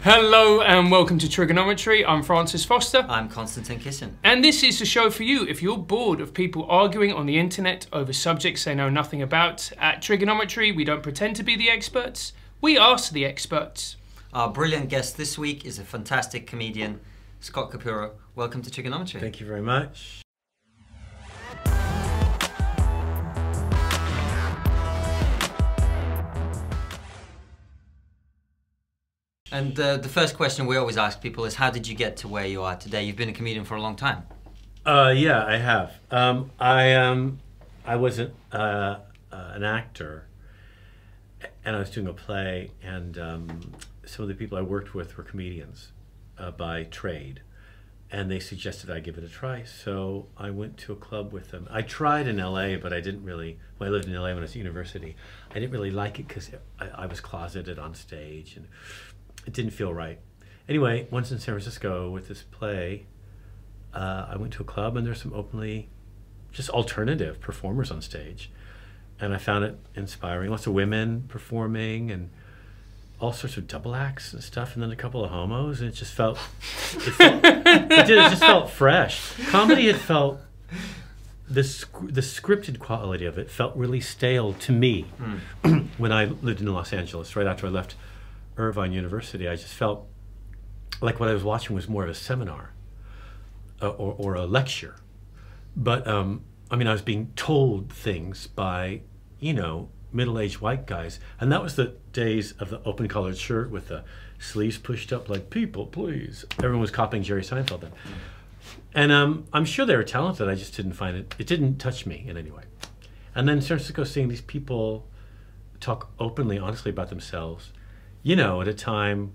Hello and welcome to TRIGGERnometry. I'm Francis Foster. I'm Konstantin Kisin. And this is the show for you if you're bored of people arguing on the internet over subjects they know nothing about. At TRIGGERnometry, we don't pretend to be the experts, we ask the experts. Our brilliant guest this week is a fantastic comedian, Scott Capurro. Welcome to TRIGGERnometry. Thank you very much. And the first question we always ask people is, how did you get to where you are today? You've been a comedian for a long time. Yeah, I have. I was an actor, and I was doing a play, and some of the people I worked with were comedians by trade, and they suggested I give it a try. So I went to a club with them. I tried in LA, but I didn't really. When I lived in LA when I was at university, I didn't really like it because I was closeted on stage and it didn't feel right. Anyway, once in San Francisco with this play, I went to a club and there's some openly just alternative performers on stage. And I found it inspiring. Lots of women performing and all sorts of double acts and stuff, and then a couple of homos, and it just felt, it just felt fresh. Comedy had felt, the scripted quality of it felt really stale to me when I lived in Los Angeles, right after I left Irvine University. I just felt like what I was watching was more of a seminar or a lecture. But I mean, I was being told things by, you know, middle-aged white guys, and that was the days of the open collared shirt with the sleeves pushed up like, people, please. Everyone was copying Jerry Seinfeld then. And I'm sure they were talented, I just didn't find it didn't touch me in any way. And then in San Francisco, seeing these people talk openly, honestly about themselves, you know, at a time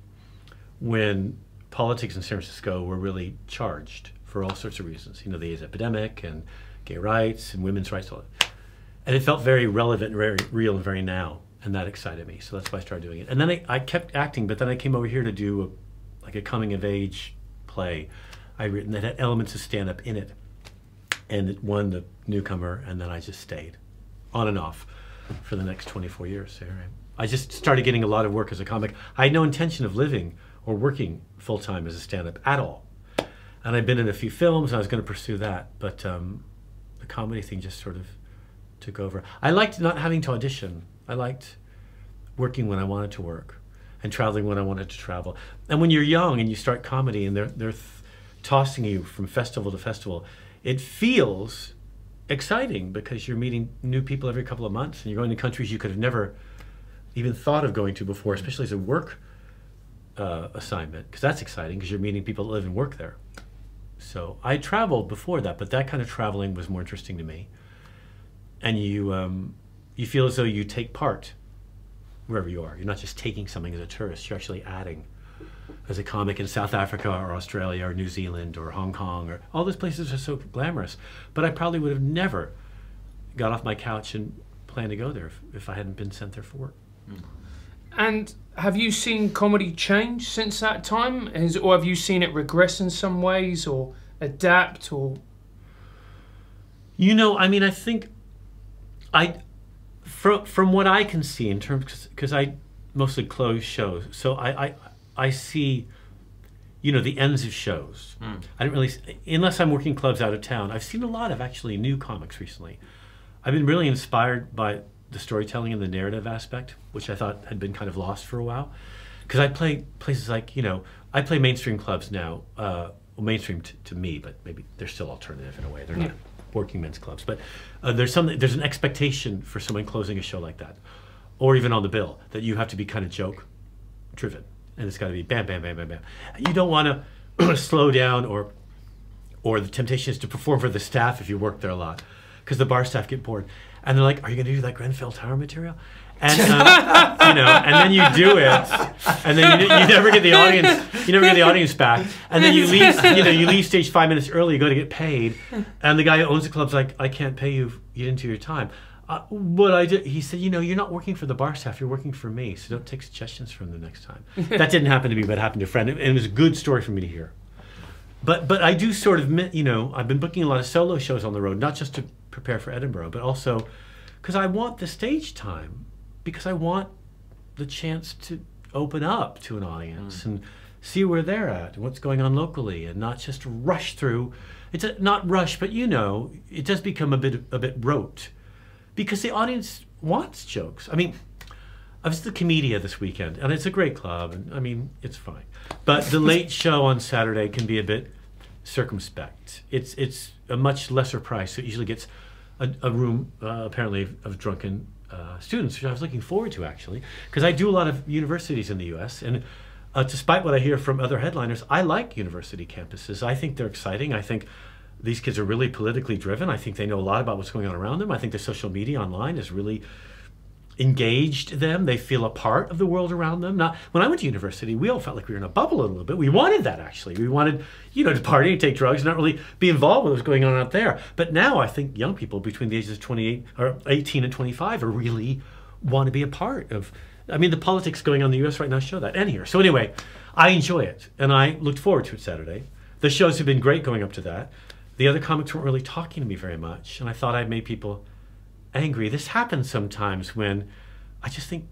when politics in San Francisco were really charged for all sorts of reasons. You know, the AIDS epidemic and gay rights and women's rights. And it felt very relevant and very real and very now. And that excited me. So that's why I started doing it. And then I kept acting, but then I came over here to do a coming of age play I'd written that had elements of stand-up in it. And it won the newcomer, and then I just stayed on and off for the next 24 years. So I just started getting a lot of work as a comic. I had no intention of living or working full-time as a stand-up at all. And I'd been in a few films, and I was going to pursue that. But the comedy thing just sort of took over. I liked not having to audition. I liked working when I wanted to work and traveling when I wanted to travel. And when you're young and you start comedy and they're tossing you from festival to festival, it feels exciting because you're meeting new people every couple of months and you're going to countries you could have never even thought of going to before, especially as a work assignment, because that's exciting because you're meeting people that live and work there. So I traveled before that, but that kind of traveling was more interesting to me. And you feel as though you take part wherever you are. You're not just taking something as a tourist, you're actually adding as a comic in South Africa or Australia or New Zealand or Hong Kong, or all those places are so glamorous. But I probably would have never got off my couch and planned to go there if I hadn't been sent there for work. And have you seen comedy change since that time? Or have you seen it regress in some ways or adapt or? You know, I mean, I think from what I can see in terms, because I mostly close shows, so I see, you know, the ends of shows. I don't really, unless I'm working clubs out of town. I've seen a lot of actually new comics recently. I've been really inspired by the storytelling and the narrative aspect, which I thought had been kind of lost for a while. Because I play places like, you know, I play mainstream clubs now, well, mainstream to me, but maybe they're still alternative in a way. They're not working men's clubs, but there's an expectation for someone closing a show like that, or even on the bill, that you have to be kind of joke driven, and it's got to be bam, bam, bam, bam, bam. You don't want to slow down, or the temptation is to perform for the staff if you work there a lot, because the bar staff get bored, and they're like, "Are you going to do that Grenfell Tower material?" And you know, and then you do it, and then you never get the audience. You never get the audience back, and then you leave. You know, you leave stage 5 minutes early. You go to get paid, and the guy who owns the club's like, "I can't pay you. You didn't do your time." What I did, he said, "You know, you're not working for the bar staff. You're working for me. So don't take suggestions from them next time." That didn't happen to me, but it happened to a friend, and it was a good story for me to hear. But I do sort of, you know, I've been booking a lot of solo shows on the road, not just to prepare for Edinburgh, but also because I want the stage time, because I want the chance to open up to an audience and see where they're at and what's going on locally, and not just rush through. It's not rush, but it does become a bit rote, because the audience wants jokes. I mean, I was at the Comedia this weekend, and it's a great club, and I mean, it's fine. But the late show on Saturday can be a bit circumspect. It's a much lesser price, so it usually gets a room apparently of drunken students, which I was looking forward to, actually, because I do a lot of universities in the U.S., and despite what I hear from other headliners, I like university campuses. I think they're exciting. I think these kids are really politically driven. I think they know a lot about what's going on around them. I think the social media online has really engaged them. They feel a part of the world around them. Now, when I went to university, we all felt like we were in a bubble a little bit. We wanted that, actually. We wanted, to party and take drugs and not really be involved with what was going on out there. But now I think young people between the ages of 28 or 18 and 25 are really want to be a part of. I mean, the politics going on in the U.S. right now show that, and here. So anyway, I enjoy it, and I looked forward to it Saturday. The shows have been great going up to that. The other comics weren't really talking to me very much, and I thought I'd made people angry. This happens sometimes when I just think,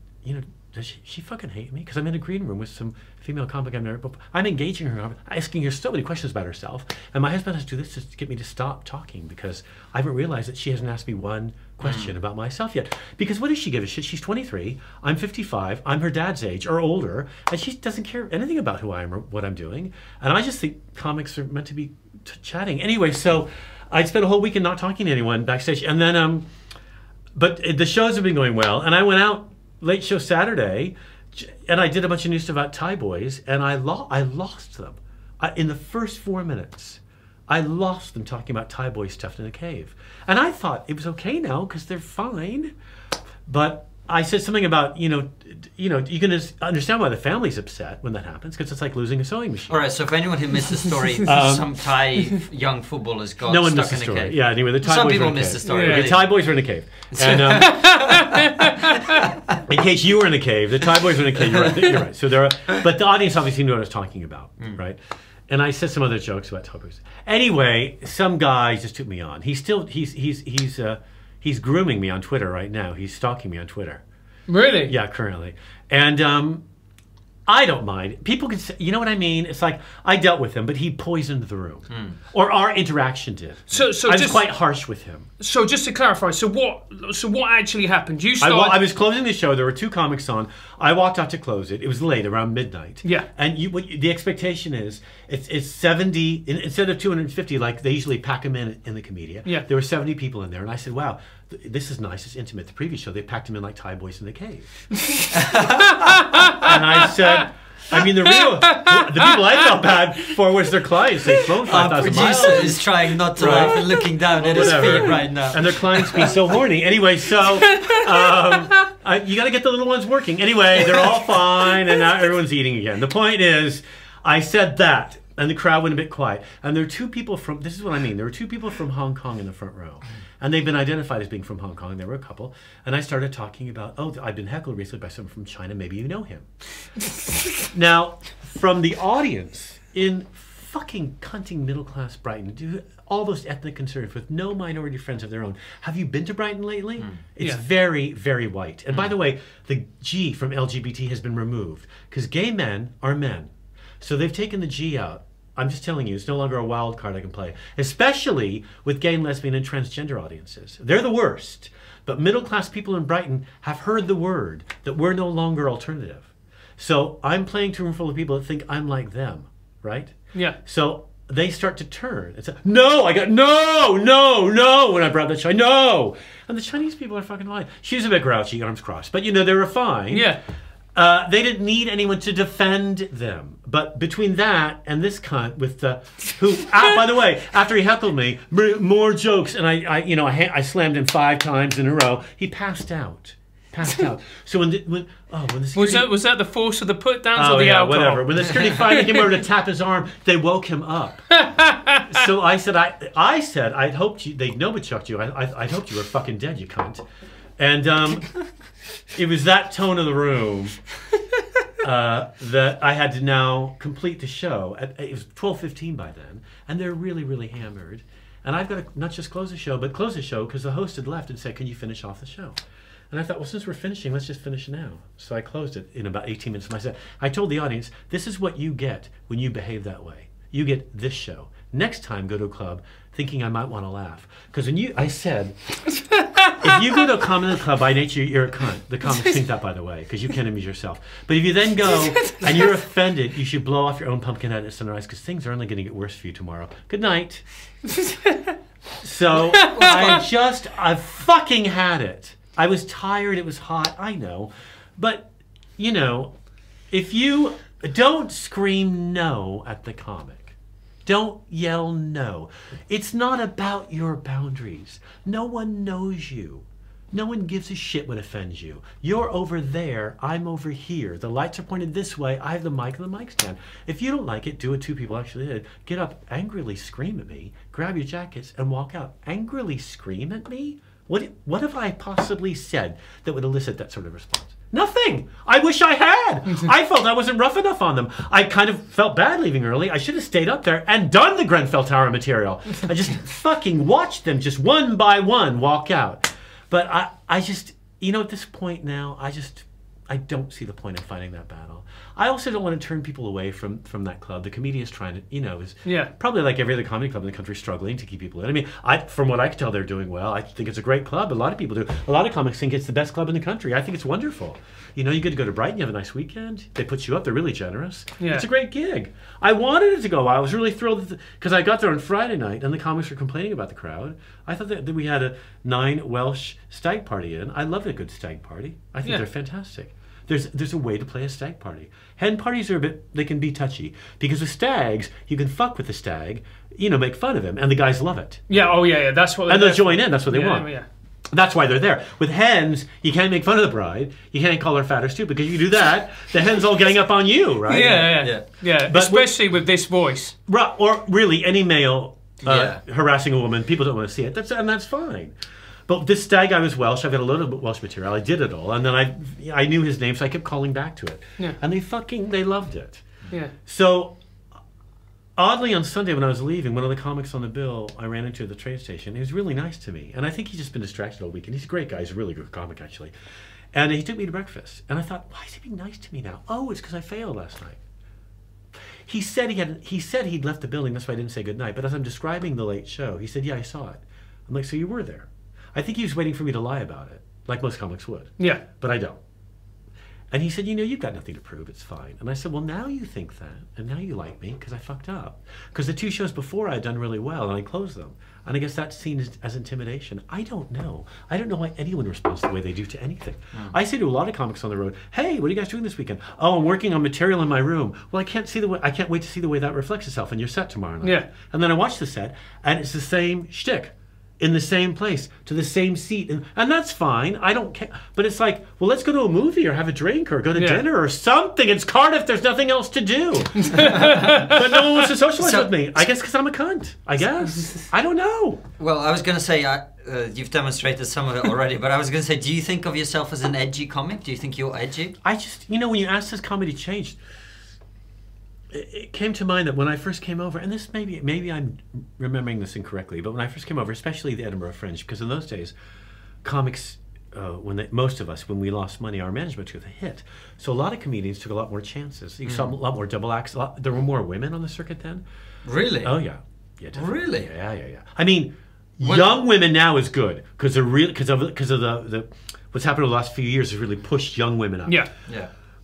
does she fucking hate me? Because I'm in a green room with some female comic I've never before. I'm engaging her, asking her so many questions about herself, and my husband has to do this to get me to stop talking, because I haven't realized that she hasn't asked me one question about myself yet. Because what does she give a shit? She's 23, I'm 55, I'm her dad's age or older, and she doesn't care anything about who I am or what I'm doing. And I just think comics are meant to be chatting. Anyway, so I'd spent a whole weekend not talking to anyone backstage, and then but the shows have been going well, and I went out late show Saturday, and I did a bunch of new stuff about Thai boys, and I lost them. In the first 4 minutes, I lost them talking about Thai boys stuffed in a cave. And I thought it was okay now, because they're fine. But I said something about, you can understand why the family's upset when that happens, because it's like losing a sewing machine. All right, so for anyone who missed the story, some Thai young footballers got stuck in a cave. Yeah, anyway, the Thai some boys people were in a missed cave. the story. Yeah, Really. the Thai boys were in a cave. And in case you were in a cave, the Thai boys were in a cave. You're right. So but the audience obviously knew what I was talking about, right? And I said some other jokes about Thai boys. Anyway, some guy just took me on. He's grooming me on Twitter right now. He's stalking me on Twitter. Really? Yeah, currently. And I don't mind. People can say, you know what I mean? It's like, I dealt with him, but he poisoned the room. Or our interaction did. So I was quite harsh with him. So just to clarify, so what actually happened? You started... I was closing the show. There were 2 comics on. I walked out to close it. It was late, around midnight. Yeah. And the expectation is, it's 70, instead of 250, like they usually pack them in the Comedia. Yeah. There were 70 people in there. And I said, wow, this is nice. It's intimate. The previous show, they packed them in like Thai boys in the cave. And I said, I mean, the people I felt bad for was their clients. They'd flown 5,000 miles. Our producer is trying not to laugh and looking down at his feet right now. And their clients being so horny. Anyway, so you got to get the little ones working. Anyway, they're all fine, and now everyone's eating again. The point is, I said that, and the crowd went a bit quiet. And there are 2 people from, this is what I mean, there were 2 people from Hong Kong in the front row. And they've been identified as being from Hong Kong. There were a couple. And I started talking about, I've been heckled recently by someone from China. Maybe you know him. Now, from the audience in fucking cunting middle-class Brighton, all those ethnic conservatives with no minority friends of their own. Have you been to Brighton lately? It's very, very white. And by the way, the G from LGBT has been removed, because gay men are men. So they've taken the G out. I'm just telling you, it's no longer a wild card I can play, especially with gay and lesbian and transgender audiences. They're the worst. But middle-class people in Brighton have heard the word that we're no longer alternative. So I'm playing to a room full of people that think I'm like them, right? Yeah. So they start to turn and say, no, when I brought that Chinese, no. And the Chinese people are fucking lying. She was a bit grouchy, arms crossed, but they were fine. Yeah. They didn't need anyone to defend them. But between that and this cunt with who, by the way, after he heckled me, more jokes, and I slammed him 5 times in a row, he passed out. So when the security, was that the force of the put downs or the alcohol? Whatever. When the security finally came over to tap his arm, they woke him up. So I said, I'd hoped they'd chucked you. I'd hoped you were fucking dead, you cunt. And it was that tone of the room that I had to now complete the show. It was 12:15 by then, and they're really, really hammered. And I've got to not just close the show, but close the show because the host had left and said, can you finish off the show? And I thought, well, since we're finishing, let's just finish now. So I closed it in about 18 minutes of my set. I told the audience, this is what you get when you behave that way. You get this show. Next time, go to a club thinking I might want to laugh. Because I said, if you go to a comedy club, by nature, you're a cunt. The comics think that, by the way, because you can't amuse yourself. But if you then go and you're offended, you should blow off your own pumpkin head at sunrise because things are only going to get worse for you tomorrow. Good night. So I fucking had it. I was tired. It was hot. I know. But, you know, if you don't scream no at the comic, don't yell no. It's not about your boundaries. No one knows you. No one gives a shit what offends you. You're over there, I'm over here. The lights are pointed this way, I have the mic and the mic stand. If you don't like it, do what two people actually did. Get up, angrily scream at me, grab your jackets, and walk out. Angrily scream at me? What have I possibly said that would elicit that sort of response? Nothing. I wish I had. I felt I wasn't rough enough on them. I kind of felt bad leaving early. I should have stayed up there and done the Grenfell Tower material. I just fucking watched them just one by one walk out. But I just, you know, at this point now, I don't see the point in fighting that battle. I also don't want to turn people away from that club. The comedian's trying to, you know, is probably like every other comedy club in the country struggling to keep people in. I mean, from what I can tell, they're doing well. I think it's a great club. A lot of people do. A lot of comics think it's the best club in the country. I think it's wonderful. You know, you get to go to Brighton, you have a nice weekend. They put you up. They're really generous. Yeah. It's a great gig. I wanted it to go. I was really thrilled because I got there on Friday night and the comics were complaining about the crowd. I thought that we had a 9 Welsh stag party in. I love a good stag party. I think they're fantastic. There's a way to play a stag party. Hen parties are they can be touchy. Because with stags, you can fuck with the stag, you know, make fun of him, and the guys love it. Yeah, oh yeah, that's what and they'll join in, that's what they want. Yeah. That's why they're there. With hens, you can't make fun of the bride. You can't call her fat or stupid, because you do that, the hen's all getting up on you, right? Yeah. But especially with this voice. Or really any male harassing a woman, people don't want to see it. And that's fine. But this stag guy was Welsh. I've got a little bit Welsh material. I did it all, and then I knew his name, so I kept calling back to it. Yeah. And they loved it. Yeah. So oddly, on Sunday when I was leaving, one of the comics on the bill I ran into at the train station. He was really nice to me, and I think he's just been distracted all weekend. He's a great guy. He's a really good comic, actually. And he took me to breakfast, and I thought, why is he being nice to me now? Oh, it's because I failed last night. He said he'd left the building. That's why I didn't say goodnight. But as I'm describing the late show, he said, "Yeah, I saw it." I'm like, "So you were there?" I think he was waiting for me to lie about it, like most comics would. Yeah. But I don't. And he said, "You know, you've got nothing to prove. It's fine." And I said, "Well, now you think that, and now you like me because I fucked up. Because the 2 shows before I had done really well, and I closed them. And I guess that's seen as intimidation. I don't know. I don't know why anyone responds the way they do to anything. I say to a lot of comics on the road, "Hey, what are you guys doing this weekend?" "Oh, I'm working on material in my room." "Well, I can't wait to see the way that reflects itself in your set tomorrow night." Yeah. And then I watch the set, and it's the same shtick. In the same place, to the same seat. And that's fine. I don't care. But it's like, well, let's go to a movie or have a drink or go to dinner or something. It's Cardiff. There's nothing else to do. But no one wants to socialize with me. I guess because I'm a cunt. I guess. I don't know. Well, I was going to say, you've demonstrated some of it already, but I was going to say, do you think of yourself as an edgy comic? Do you think you're edgy? I just, you know, when you ask, has comedy changed? It came to mind that when I first came over, and this maybe I'm remembering this incorrectly, but when I first came over, especially the Edinburgh Fringe, because in those days, comics, most of us, when we lost money, our management took a hit. So a lot of comedians took a lot more chances. You saw a lot more double acts. There were more women on the circuit then. Really? Oh yeah, yeah, definitely. Really? Yeah. I mean, young women now is good because of the what's happened over the last few years has really pushed young women up. Yeah.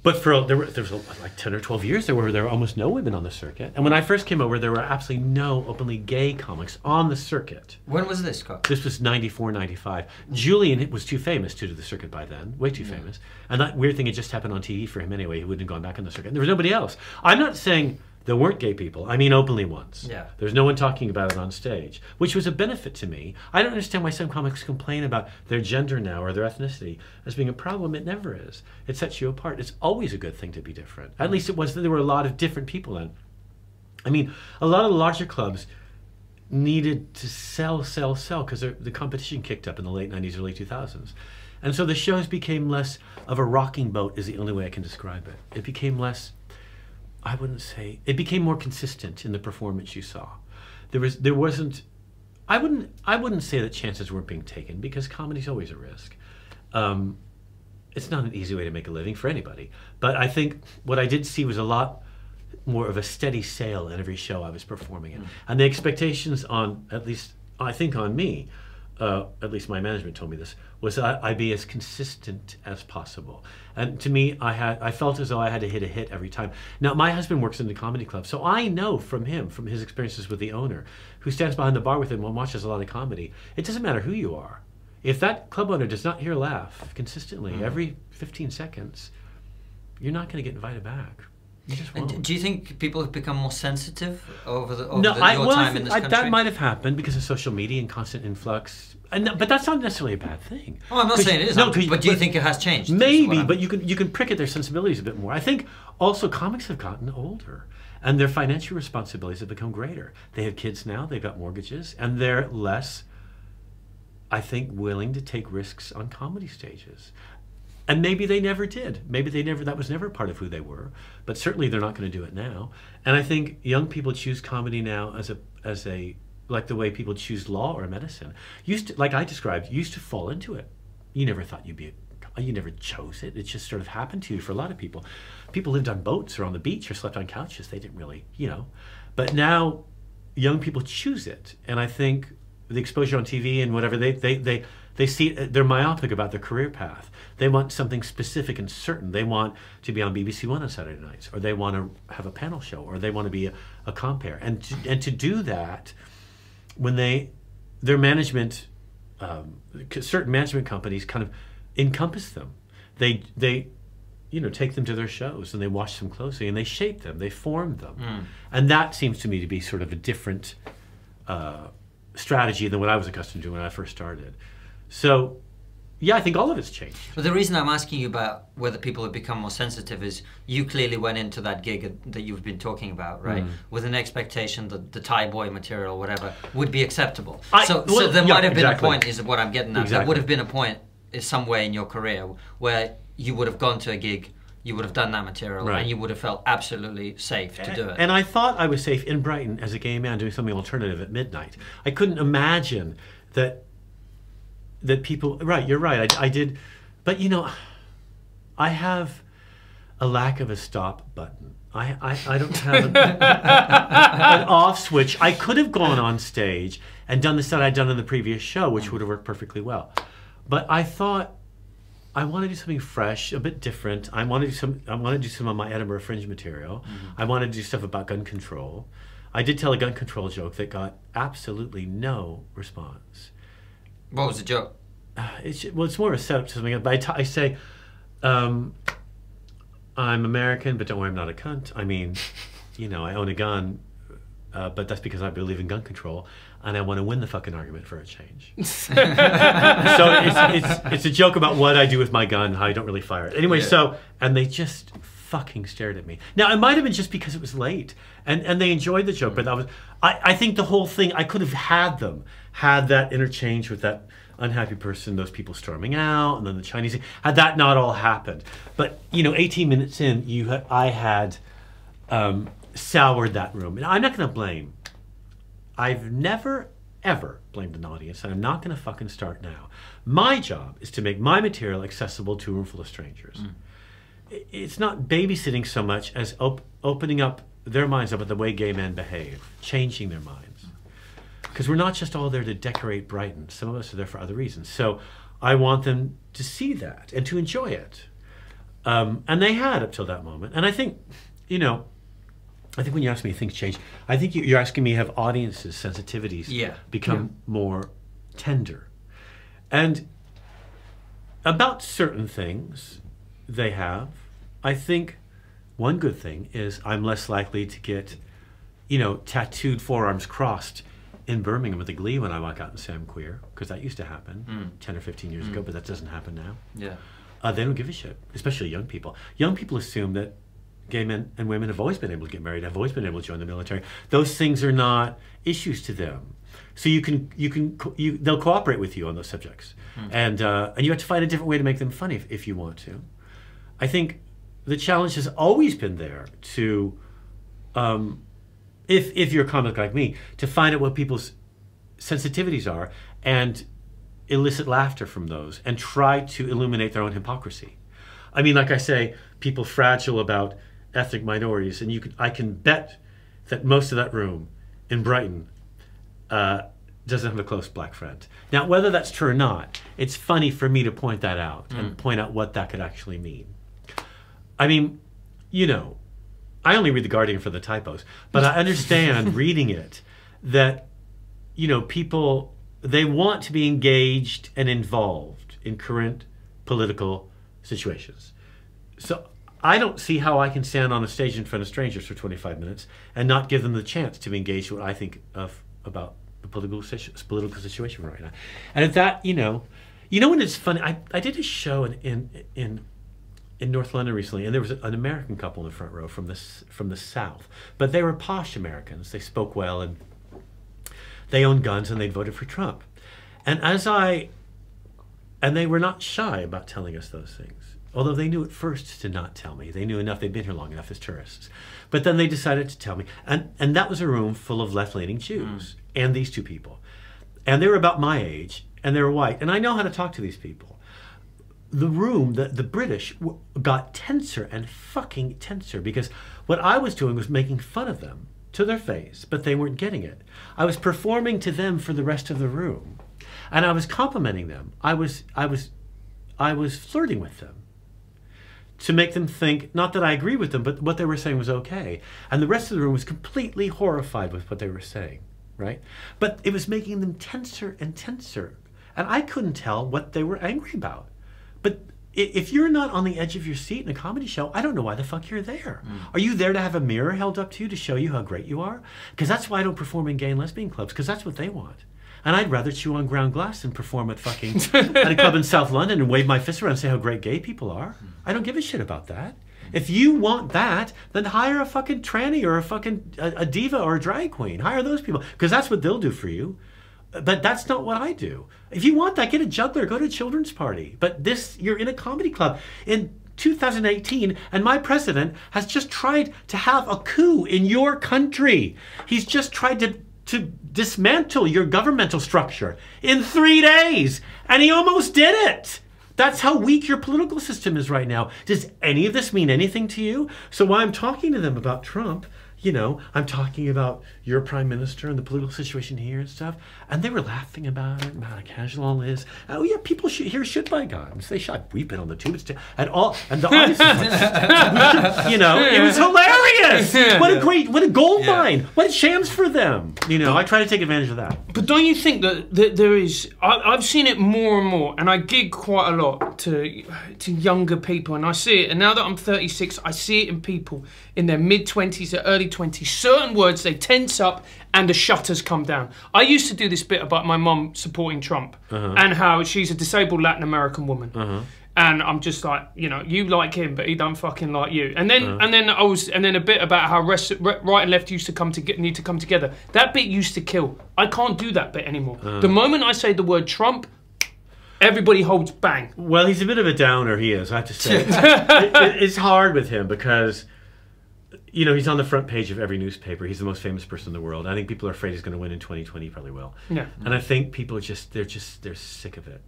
But there was like 10 or 12 years there were almost no women on the circuit. And when I first came over, there were absolutely no openly gay comics on the circuit. When was this, Scott? This was 94, 95. Julian was too famous to do the circuit by then, way too famous. And that weird thing had just happened on TV for him anyway. He wouldn't have gone back on the circuit. And there was nobody else. I'm not saying there weren't gay people. I mean openly ones. Yeah. There's no one talking about it on stage, which was a benefit to me. I don't understand why some comics complain about their gender now or their ethnicity as being a problem. It never is. It sets you apart. It's always a good thing to be different. At least it was. There were a lot of different people then. I mean, a lot of the larger clubs needed to sell because the competition kicked up in the late 90s, early 2000s. And so the shows became less of a rocking boat is the only way I can describe it. It became less... it became more consistent in the performance you saw. There wasn't, I wouldn't say that chances weren't being taken, because comedy's always a risk. It's not an easy way to make a living for anybody. But I think what I did see was a lot more of a steady sail in every show I was performing in. And the expectations on, at least I think on me, at least my management told me this, was that I'd be as consistent as possible. And to me, I felt as though I had to hit a hit every time. Now, my husband works in the comedy club, so I know from him, from his experiences with the owner, who stands behind the bar with him and watches a lot of comedy, it doesn't matter who you are. If that club owner does not hear a laugh consistently every 15 seconds, you're not going to get invited back. You just won't. And do you think people have become more sensitive over your time in this country? That might have happened because of social media and constant influx. But that's not necessarily a bad thing. Oh, I'm not saying it is. No, but do you think it has changed? Maybe, but you can prick at their sensibilities a bit more. I think also comics have gotten older, and their financial responsibilities have become greater. They have kids now, they've got mortgages, and they're less, I think, willing to take risks on comedy stages. And maybe they never did. Maybe that was never part of who they were. But certainly they're not going to do it now. And I think young people choose comedy now as a like the way people choose law or medicine. Like I described, used to fall into it. You never thought you never chose it. It just sort of happened to you for a lot of people. People lived on boats or on the beach or slept on couches. They didn't really, But now young people choose it. And I think the exposure on TV and whatever, they see, they're myopic about their career path. They want something specific and certain. They want to be on BBC One on Saturday nights, or they want to have a panel show, or they want to be a compere. And to do that, when their management, certain management companies kind of encompass them. They take them to their shows, and they watch them closely, and they shape them, they form them. And that seems to me to be sort of a different strategy than what I was accustomed to when I first started. So, yeah, I think all of it's changed. But the reason I'm asking you about whether people have become more sensitive is you clearly went into that gig that you've been talking about, right? With an expectation that the Thai boy material, whatever, would be acceptable. So there might have been a point, is what I'm getting at. There would have been a point somewhere in your career where you would have gone to a gig, you would have done that material, and you would have felt absolutely safe to do it. And I thought I was safe in Brighton as a gay man doing something alternative at midnight. I couldn't imagine that people, right, you're right, I did, but I have a lack of a stop button. I don't have an off switch. I could have gone on stage and done the set I'd done in the previous show, which would have worked perfectly well. But I thought, I want to do something fresh, a bit different. I want to do some of my Edinburgh Fringe material. I want to do stuff about gun control. I did tell a gun control joke that got absolutely no response. What was the joke? It's more of a setup to something else. But I say, I'm American, but don't worry, I'm not a cunt. I mean, I own a gun, but that's because I believe in gun control, and I want to win the fucking argument for a change. So it's a joke about what I do with my gun, how I don't really fire it. Anyway, and they just fucking stared at me. Now, it might have been just because it was late, and they enjoyed the joke, but I think the whole thing, I could have had that interchange with that unhappy person, those people storming out, and then the Chinese, had that not all happened. But 18 minutes in, I had soured that room. And I'm not going to blame. I've never, ever blamed an audience, and I'm not going to fucking start now. My job is to make my material accessible to a room full of strangers. It's not babysitting so much as opening up their minds up at the way gay men behave, changing their minds. Because we're not just all there to decorate Brighton. Some of us are there for other reasons. So I want them to see that and to enjoy it. And they had up till that moment. And I think, I think when you ask me, things change. I think you're asking me, have audiences' sensitivities become more tender? And about certain things, they have. I think one good thing is I'm less likely to get, tattooed forearms crossed in Birmingham with the Glee when I walk out and say I'm queer, because that used to happen 10 or 15 years ago, but that doesn't happen now. They don't give a shit, especially young people. Young people assume that gay men and women have always been able to get married, have always been able to join the military. Those things are not issues to them. So they'll cooperate with you on those subjects, and you have to find a different way to make them funny if you want to. I think the challenge has always been there to, if you're a comic like me, to find out what people's sensitivities are and elicit laughter from those and try to illuminate their own hypocrisy. I mean, like I say, people fragile about ethnic minorities, and I can bet that most of that room in Brighton doesn't have a close black friend. Now, whether that's true or not, it's funny for me to point that out and point out what that could actually mean. I mean, you know, I only read The Guardian for the typos, but I understand reading it that, you know, people, they want to be engaged and involved in current political situations. So I don't see how I can stand on a stage in front of strangers for 25 minutes and not give them the chance to be engaged with what I think about the political situation right now. And at that, you know when it's funny, I did a show in North London recently, and there was an American couple in the front row from the South, but they were posh Americans. They spoke well, and they owned guns, and they'd voted for Trump. And they were not shy about telling us those things, although they knew at first to not tell me. They knew enough. They'd been here long enough as tourists, but then they decided to tell me. And that was a room full of left-leaning Jews and these two people, and they were about my age, and they were white, and I know how to talk to these people. The room, the British got tenser and fucking tenser, because what I was doing was making fun of them to their face, but they weren't getting it. I was performing to them for the rest of the room, and I was complimenting them. I was flirting with them to make them think, not that I agree with them, but what they were saying was okay. And the rest of the room was completely horrified with what they were saying, right? But it was making them tenser and tenser, and I couldn't tell what they were angry about. But if you're not on the edge of your seat in a comedy show, I don't know why the fuck you're there. Are you there to have a mirror held up to you to show you how great you are? Because that's why I don't perform in gay and lesbian clubs, because that's what they want. And I'd rather chew on ground glass than perform at a club in South London and wave my fist around and say how great gay people are. I don't give a shit about that. If you want that, then hire a fucking tranny or a diva or a drag queen. Hire those people, because that's what they'll do for you. But that's not what I do. If you want that, get a juggler, go to a children's party. But you're in a comedy club in 2018, and my president has just tried to have a coup in your country. He's just tried to dismantle your governmental structure in 3 days, and he almost did it. That's how weak your political system is right now. Does any of this mean anything to you? So while I'm talking to them about Trump, you know, I'm talking about your prime minister and the political situation here and stuff, and they were laughing about it, about how casual all is. Oh yeah, people here should buy guns. They should. We've been on the tubes too, and the audience, you know, it was hilarious. What a gold mine. What a chance for them. You know, I try to take advantage of that. But don't you think that there is? I've seen it more and more, and I gig quite a lot to younger people, and I see it. And now that I'm 36, I see it in people in their mid-20s or early 20s. Certain words, they tense up and the shutters come down. I used to do this bit about my mum supporting Trump and how she's a disabled Latin American woman. And I'm just like, you know, you like him, but he don't fucking like you. And then and then a bit about how right and left used to need to come together. That bit used to kill. I can't do that bit anymore. The moment I say the word Trump, everybody holds bang. Well, he's a bit of a downer, he is, I have to say. It's hard with him because, you know, he's on the front page of every newspaper. He's the most famous person in the world. I think people are afraid he's going to win in 2020. He probably will. Yeah. And I think people they're sick of it.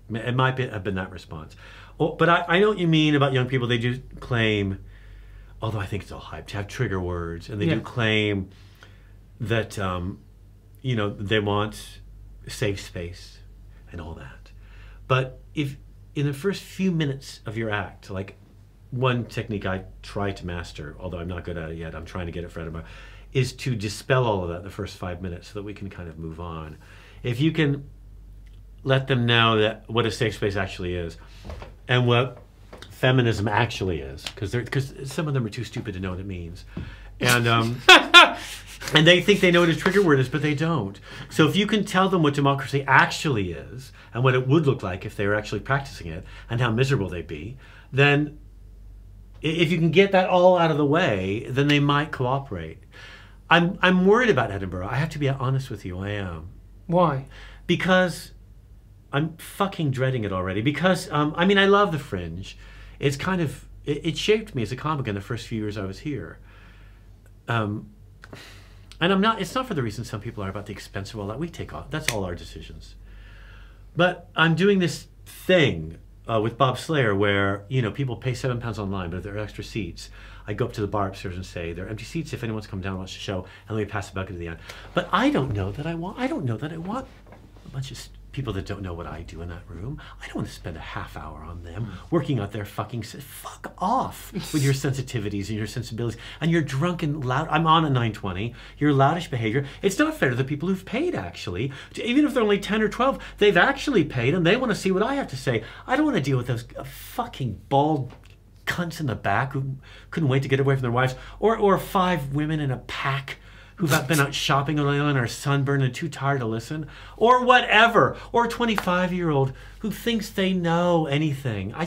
It might have been that response. Oh, but I know what you mean about young people. They do claim, although I think it's all hype, to have trigger words. And they do claim that, you know, they want safe space and all that. But if in the first few minutes of your act, like, one technique I try to master, although I'm not good at it yet, I'm trying to get it for Edinburgh, is to dispel all of that in the first 5 minutes so that we can kind of move on. If you can let them know that what a safe space actually is and what feminism actually is, because some of them are too stupid to know what it means. And and they think they know what a trigger word is, but they don't. So if you can tell them what democracy actually is and what it would look like if they were actually practicing it and how miserable they'd be, then if you can get that all out of the way, then they might cooperate. I'm worried about Edinburgh. I have to be honest with you, I am. Why? Because I'm fucking dreading it already. Because, I mean, I love the Fringe. It's kind of, it shaped me as a comic in the first few years I was here. And I'm not. It's not for the reason some people are about the expense of all that. We take off. That's all our decisions. But I'm doing this thing with Bob Slayer where, you know, people pay £7 online, but if there are extra seats, I go up to the bar upstairs and say, there are empty seats if anyone's come down and watch the show, and let me pass the bucket at the end. But I don't know that I want a bunch of people that don't know what I do in that room. I don't want to spend a half hour on them working out their fucking... Fuck off with your sensitivities and your sensibilities. And your drunken loud... I'm on a 920. Your loudish behavior. It's not fair to the people who've paid, actually. Even if they're only 10 or 12, they've actually paid and they want to see what I have to say. I don't want to deal with those fucking bald cunts in the back who couldn't wait to get away from their wives. Or 5 women in a pack who've been out shopping on and are sunburned and too tired to listen, or whatever, or a 25-year-old who thinks they know anything. I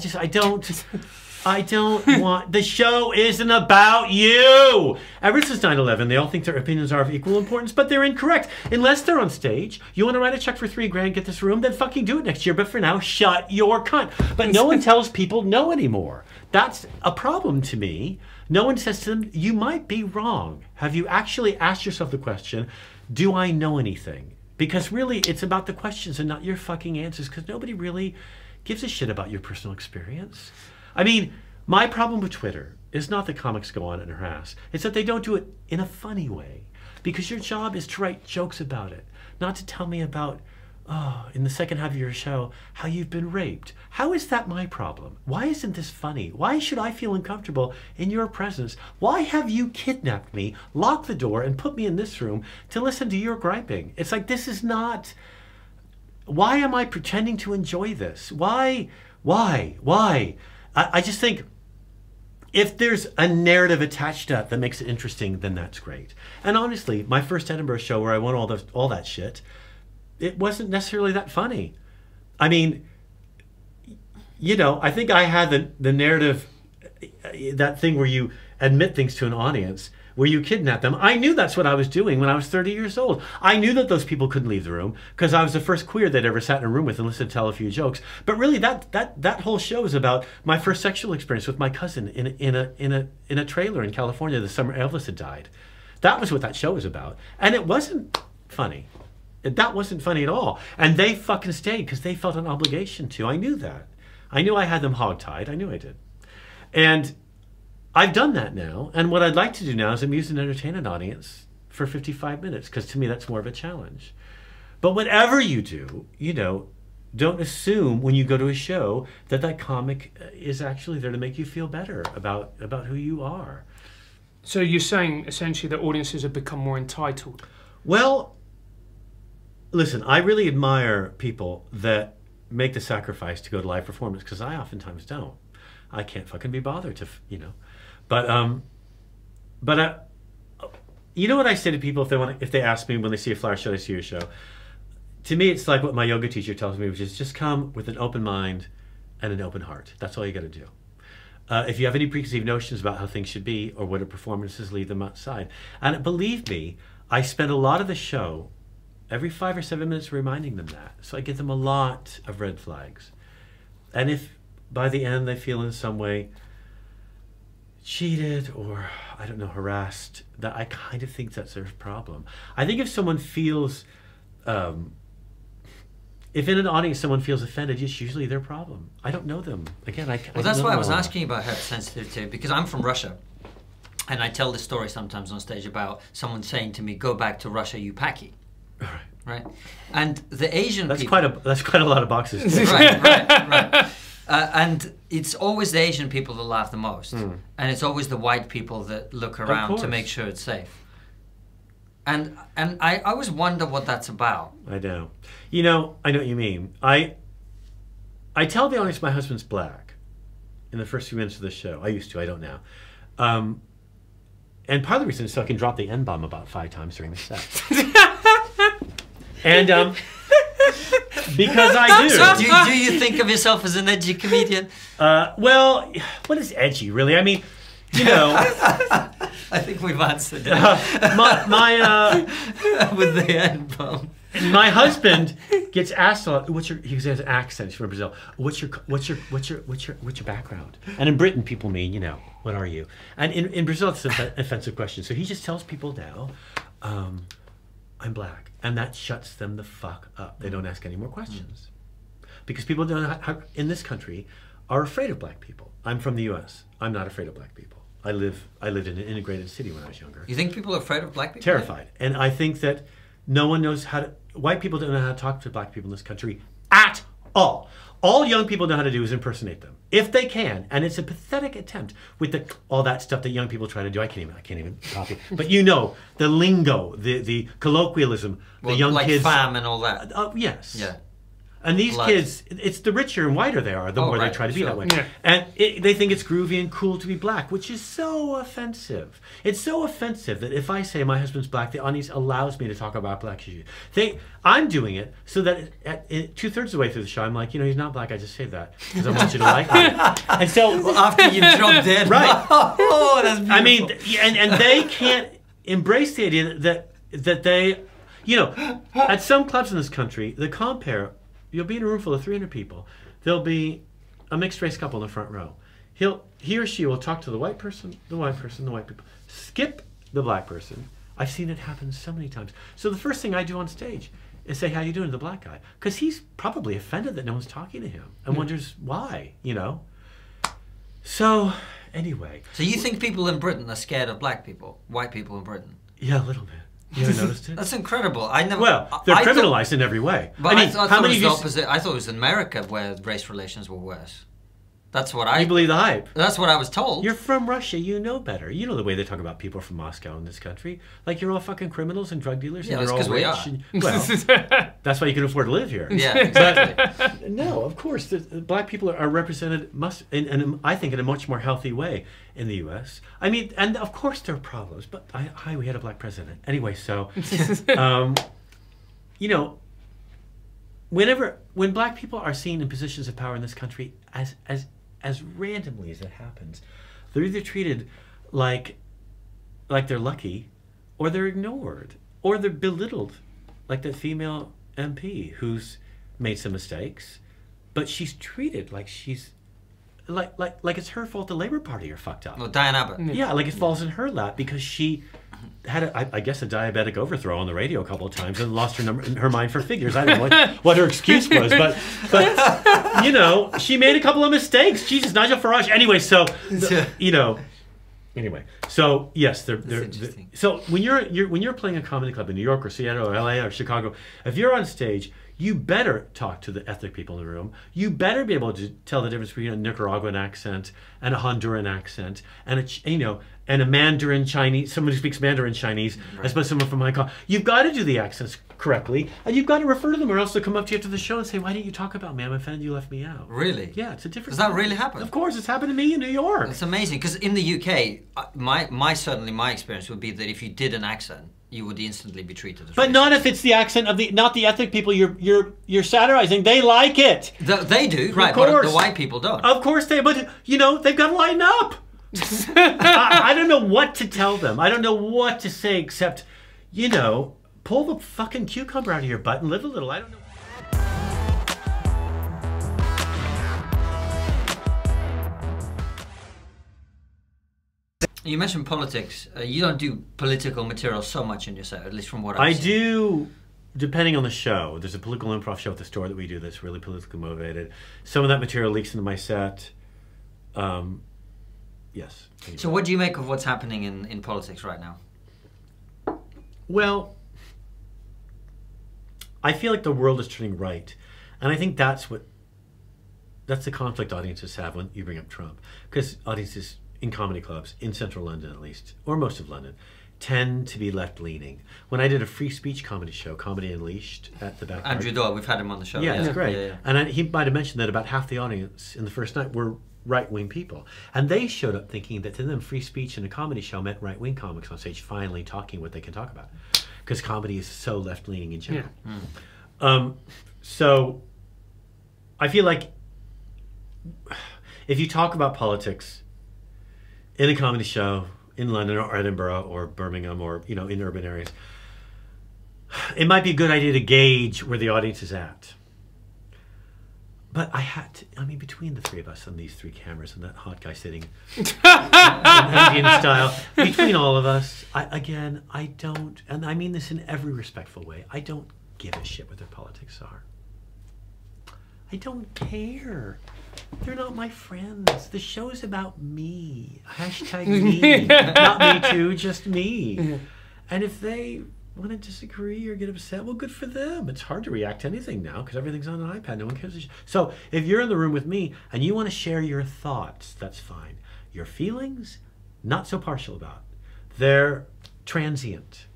don't want, the show isn't about you. Ever since 9/11, they all think their opinions are of equal importance, but they're incorrect. Unless they're on stage, you want to write a check for $3,000, get this room, then fucking do it next year. But for now, shut your cunt. But no one tells people no anymore. That's a problem to me. No one says to them, you might be wrong. Have you actually asked yourself the question, do I know anything? Because really, it's about the questions and not your fucking answers, because nobody really gives a shit about your personal experience. I mean, my problem with Twitter is not that comics go on and harass. It's that they don't do it in a funny way. Because your job is to write jokes about it, not to tell me about, in the second half of your show, how you've been raped. How is that my problem? Why isn't this funny? Why should I feel uncomfortable in your presence? Why have you kidnapped me, locked the door, and put me in this room to listen to your griping? It's like, this is not... Why am I pretending to enjoy this? Why? I just think if there's a narrative attached to that that makes it interesting, then that's great. And honestly, my first Edinburgh show where I won all that shit, it wasn't necessarily that funny. I mean, you know, I think I had the narrative, that thing where you admit things to an audience, where you kidnap them. I knew that's what I was doing when I was 30 years old. I knew that those people couldn't leave the room because I was the first queer they'd ever sat in a room with and listened to tell a few jokes. But really, that whole show is about my first sexual experience with my cousin in a trailer in California the summer Elvis had died. That was what that show was about, and it wasn't funny. That wasn't funny at all. And they fucking stayed because they felt an obligation to. I knew that. I knew I had them hogtied. I knew I did. And I've done that now. And what I'd like to do now is amuse and entertain an audience for 55 minutes, because to me that's more of a challenge. But whatever you do, you know, don't assume when you go to a show that comic is actually there to make you feel better about who you are. So you're saying essentially that audiences have become more entitled? Well, listen, I really admire people that make the sacrifice to go to live performance, because I oftentimes don't. I can't fucking be bothered to, you know. But you know what I say to people if they ask me when they see a flyer, should I see your show? To me, it's like what my yoga teacher tells me, which is just come with an open mind and an open heart. That's all you got to do. If you have any preconceived notions about how things should be or what a performance is, leave them outside. And believe me, I spend a lot of the show every 5 or 7 minutes reminding them that. So I give them a lot of red flags. And if by the end they feel in some way cheated or, I don't know, harassed, that I kind of think that's their problem. I think if someone feels, if in an audience someone feels offended, it's usually their problem. I don't know them. Again, well, that's why I was asking about hypersensitivity, because I'm from Russia. And I tell this story sometimes on stage about someone saying to me, go back to Russia, you packy. Right. And the Asian people... That's quite a lot of boxes. right. And it's always the Asian people that laugh the most. And it's always the white people that look around to make sure it's safe. And I always wonder what that's about. I know. You know, I know what you mean. I tell the audience my husband's black in the first few minutes of the show. I used to, I don't now. And part of the reason is so I can drop the N-bomb about 5 times during the set. And because I do. So do you think of yourself as an edgy comedian? Well, what is edgy, really? I mean, you know... I think we've answered it. With the N-bomb. My husband gets asked a lot. He has an accent. He's from Brazil. What's your background? And in Britain, people mean, you know, what are you? And in Brazil, it's an offensive question. So he just tells people now, I'm black. And that shuts them the fuck up. They don't ask any more questions. Because people don't know how, in this country, are afraid of black people. I'm from the U.S. I'm not afraid of black people. I lived in an integrated city when I was younger. You think people are afraid of black people? Terrified. And I think that no one knows how to, white people don't know how to talk to black people in this country at all. All young people know how to do is impersonate them, if they can. And it's a pathetic attempt with all that stuff that young people try to do. I can't even copy. But you know, the lingo, the colloquialism, well, the young like kids. Like fam and all that. Yes. Yeah. And these kids, it's the richer and whiter they are, the more they try to be that way. Yeah. And they think it's groovy and cool to be black, which is so offensive. It's so offensive that if I say my husband's black, the audience allows me to talk about black issues. I'm doing it so that at 2/3 of the way through the show, I'm like, you know, he's not black, I just say that because I want you to like me. And so... Well, after you've dropped in. Right. Oh, that's beautiful. I mean, and they can't embrace the idea that they... You know, at some clubs in this country, the compare... You'll be in a room full of 300 people. There'll be a mixed race couple in the front row. He or she will talk to the white person, the white people. Skip the black person. I've seen it happen so many times. So the first thing I do on stage is say, how you doing to the black guy? Because he's probably offended that no one's talking to him and wonders why, you know? So, anyway. So you think people in Britain are scared of black people, white people in Britain? Yeah, a little bit. You ever noticed it? That's incredible. I never. Well, they're criminalized in every way. But I mean, how many? It was the opposite. I thought it was in America where race relations were worse. That's what I. You believe the hype? That's what I was told. You're from Russia. You know better. You know the way they talk about people from Moscow in this country. Like you're all fucking criminals and drug dealers. Yeah, and that's you're all because rich. we are. And, well, that's why you can afford to live here. Yeah, exactly. But no, of course, the black people are represented in I think in a much more healthy way in the U.S. I mean, and of course there are problems, but we had a black president anyway. So, you know, when black people are seen in positions of power in this country, as randomly as it happens, they're either treated like they're lucky, or they're ignored, or they're belittled, like that female MP who's made some mistakes, but she's treated like she's like it's her fault the Labour Party are fucked up. Well, Diane Abbott. Yeah, like it falls in her lap because she had I guess a diabetic overthrow on the radio a couple of times and lost her mind for figures. I don't know what her excuse was, but you know, she made a couple of mistakes. Jesus, Nigel Farage. Anyway, so you know, anyway, so yes, they're so when you're playing a comedy club in New York or Seattle or LA or Chicago, if you're on stage, you better talk to the ethnic people in the room. You better be able to tell the difference between a Nicaraguan accent and a Honduran accent and a Mandarin Chinese, someone who speaks Mandarin Chinese, as opposed to someone from Hong Kong. You've got to do the accents correctly, and you've got to refer to them, or else they'll come up to you after the show and say, "Why didn't you talk about me? I'm offended you left me out." Really? Yeah, it's a different. Does that really happen? Of course, it's happened to me in New York. It's amazing because in the UK, my experience would be that if you did an accent, you would instantly be treated as But racist. not if it's the accent of not the ethnic people you're satirizing. They like it. They do, right? But the white people don't. Of course but you know they've got to lighten up. I don't know what to tell them. I don't know what to say except, you know, pull the fucking cucumber out of your butt and live a little. I don't know. You mentioned politics. You don't do political material so much in your set, at least from what I've seen. I do, depending on the show. There's a political improv show at the store that we do that's really politically motivated. Some of that material leaks into my set. Yes. So what do you make of what's happening in politics right now? Well, I feel like the world is turning right. And I think that's the conflict audiences have when you bring up Trump. Because audiences in comedy clubs, in central London at least, or most of London, tend to be left-leaning. When I did a free speech comedy show, Comedy Unleashed, at the back. Andrew Doyle, we've had him on the show. Yeah, it's great. Yeah. And he might have mentioned that about half the audience in the first night were right-wing people. And they showed up thinking that to them free speech in a comedy show meant right-wing comics on stage finally talking what they can talk about. Because comedy is so left-leaning in general. Yeah. So I feel like if you talk about politics in a comedy show in London or Edinburgh or Birmingham or, you know, in urban areas, it might be a good idea to gauge where the audience is at. But I had to, I mean, between the three of us and these three cameras and that hot guy sitting in Indian style, between all of us, I don't, and I mean this in every respectful way, I don't give a shit what their politics are. I don't care. They're not my friends. The show's about me. Hashtag me. Not me too, just me. And if they want to disagree or get upset, well, good for them. It's hard to react to anything now because everything's on an iPad. No one cares. So if you're in the room with me and you want to share your thoughts, that's fine. Your feelings, not so partial about. They're transient,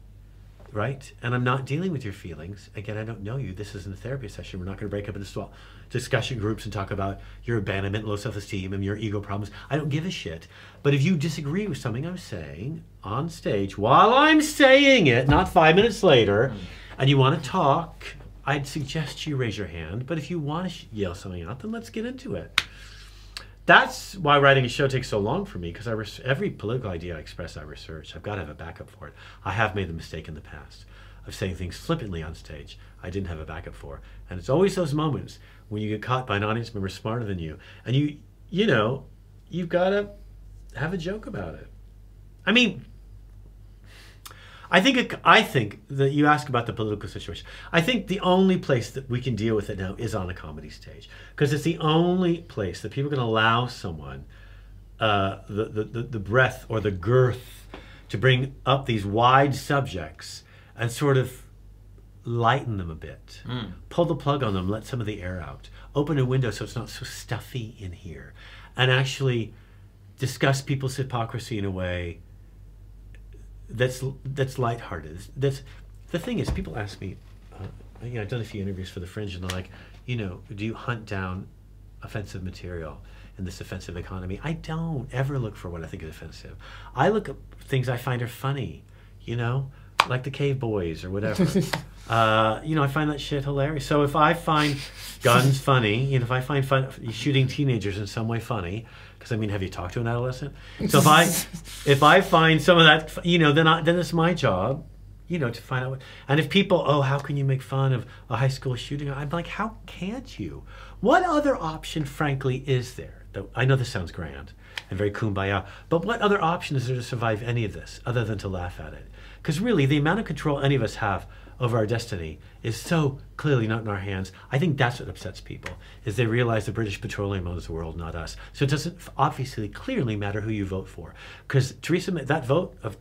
right? And I'm not dealing with your feelings. Again, I don't know you. This isn't a therapy session. We're not going to break up into discussion groups and talk about your abandonment, low self-esteem, and your ego problems. I don't give a shit. But if you disagree with something I'm saying on stage while I'm saying it, not 5 minutes later, and you want to talk, I'd suggest you raise your hand. But if you want to yell something out, then let's get into it. That's why writing a show takes so long for me, because every political idea I express, I research. I've got to have a backup for it. I have made the mistake in the past of saying things flippantly on stage I didn't have a backup for. And it's always those moments when you get caught by an audience member smarter than you, and you know, you've got to have a joke about it. I mean, I think that you ask about the political situation. I think the only place that we can deal with it now is on a comedy stage, because it's the only place that people can allow someone the breadth or the girth to bring up these wide subjects and sort of lighten them a bit. Pull the plug on them, let some of the air out. Open a window so it's not so stuffy in here. And actually discuss people's hypocrisy in a way that's lighthearted. The thing is, people ask me, I've done a few interviews for The Fringe, and they're like, do you hunt down offensive material in this offensive economy? I don't ever look for what I think is offensive. I look at things I find are funny, like the Cave Boys or whatever. I find that shit hilarious. So if I find guns funny, if I find shooting teenagers in some way funny, because I mean, have you talked to an adolescent? So if I find some of that, then it's my job, to find out. And if people, how can you make fun of a high school shooting? I'm like, how can't you? What other option, frankly, is there? I know this sounds grand and very kumbaya, but what other option is there to survive any of this other than to laugh at it? Because really, the amount of control any of us have over our destiny is so clearly not in our hands. I think that's what upsets people, is they realize the British Petroleum owns the world, not us. So it doesn't obviously clearly matter who you vote for. Because Theresa May, that vote of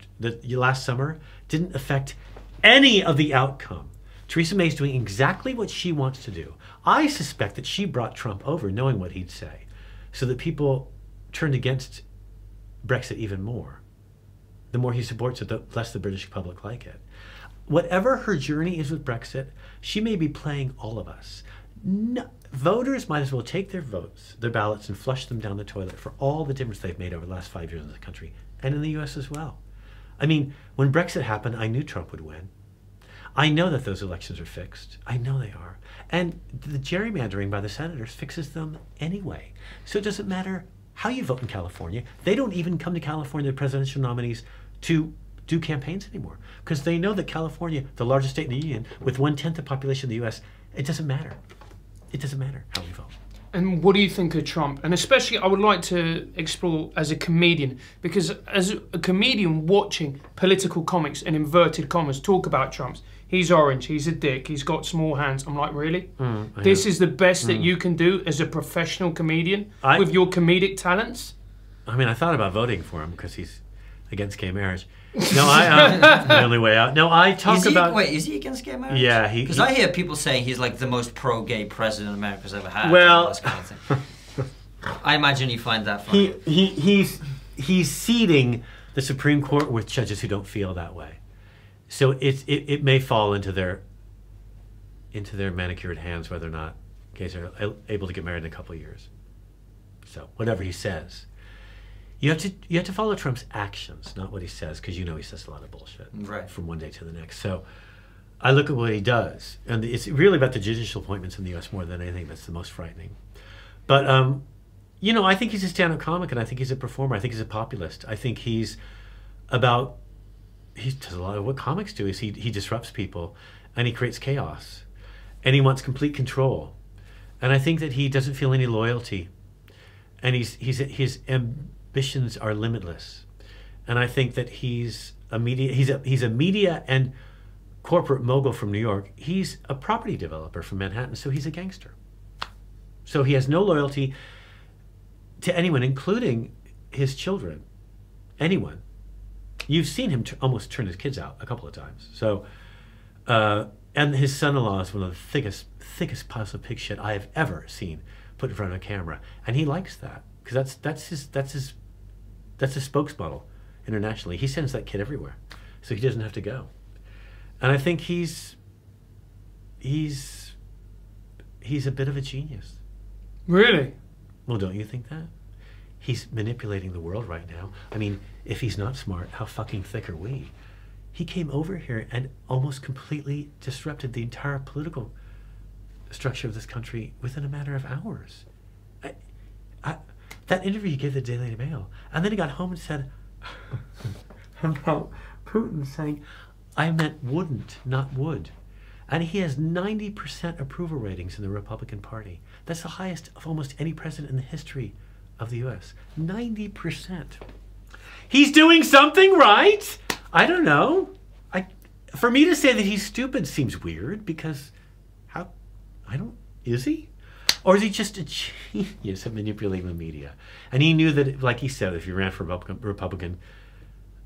last summer didn't affect any of the outcome. Theresa May is doing exactly what she wants to do. I suspect that she brought Trump over knowing what he'd say, so that people turned against Brexit even more. The more he supports it, the less the British public like it. Whatever her journey is with Brexit, she may be playing all of us. No, voters might as well take their votes, their ballots, and flush them down the toilet for all the difference they've made over the last 5 years in the country, and in the US as well. I mean, when Brexit happened, I knew Trump would win. I know that those elections are fixed. I know they are. And the gerrymandering by the senators fixes them anyway. So it doesn't matter how you vote in California. They don't even come to California, the presidential nominees, to do campaigns anymore, because they know that California, the largest state in the union, with 1/10 the population of the US, it doesn't matter. It doesn't matter how we vote. And what do you think of Trump? And especially, I would like to explore as a comedian, because as a comedian watching political comics and inverted commas talk about Trump's, he's orange, he's a dick, he's got small hands. I'm like, really? This is the best that you can do as a professional comedian with your comedic talents? I mean, I thought about voting for him because he's against gay marriage. No, the only way out. No, I talk about. Wait, is he against gay marriage? Yeah, because I hear people saying he's like the most pro-gay president America's ever had. Well, this kind of thing. I imagine you find that funny. He's seating the Supreme Court with judges who don't feel that way, so it may fall into their manicured hands whether or not gays are able to get married in a couple of years. So whatever he says. You have to follow Trump's actions, not what he says, because he says a lot of bullshit from one day to the next. So I look at what he does, and it's really about the judicial appointments in the U.S. more than anything that's the most frightening. But I think he's a stand-up comic, and I think he's a performer. I think he's a populist. I think he does a lot of what comics do. Is he disrupts people, and he creates chaos, and he wants complete control. And I think that he doesn't feel any loyalty. And his ambitions are limitless. And I think that he's a media and corporate mogul from New York. He's a property developer from Manhattan, so he's a gangster. So he has no loyalty to anyone, including his children. Anyone. You've seen him almost turn his kids out a couple of times. So, and his son-in-law is one of the thickest piles of pig shit I have ever seen put in front of a camera, and he likes that because that's his spokesmodel internationally. He sends that kid everywhere, so he doesn't have to go. And I think he's a bit of a genius. Really? Well, don't you think that? He's manipulating the world right now. I mean, if he's not smart, how fucking thick are we? He came over here and almost completely disrupted the entire political structure of this country within a matter of hours. That interview he gave the Daily Mail, and then he got home and said about Putin saying, I meant wouldn't, not would. And he has 90% approval ratings in the Republican Party. That's the highest of almost any president in the history of the U.S. 90%. He's doing something right. I don't know. For me to say that he's stupid seems weird because is he? Or is he just a genius at manipulating the media? And he knew that, like he said, if you ran for Republican,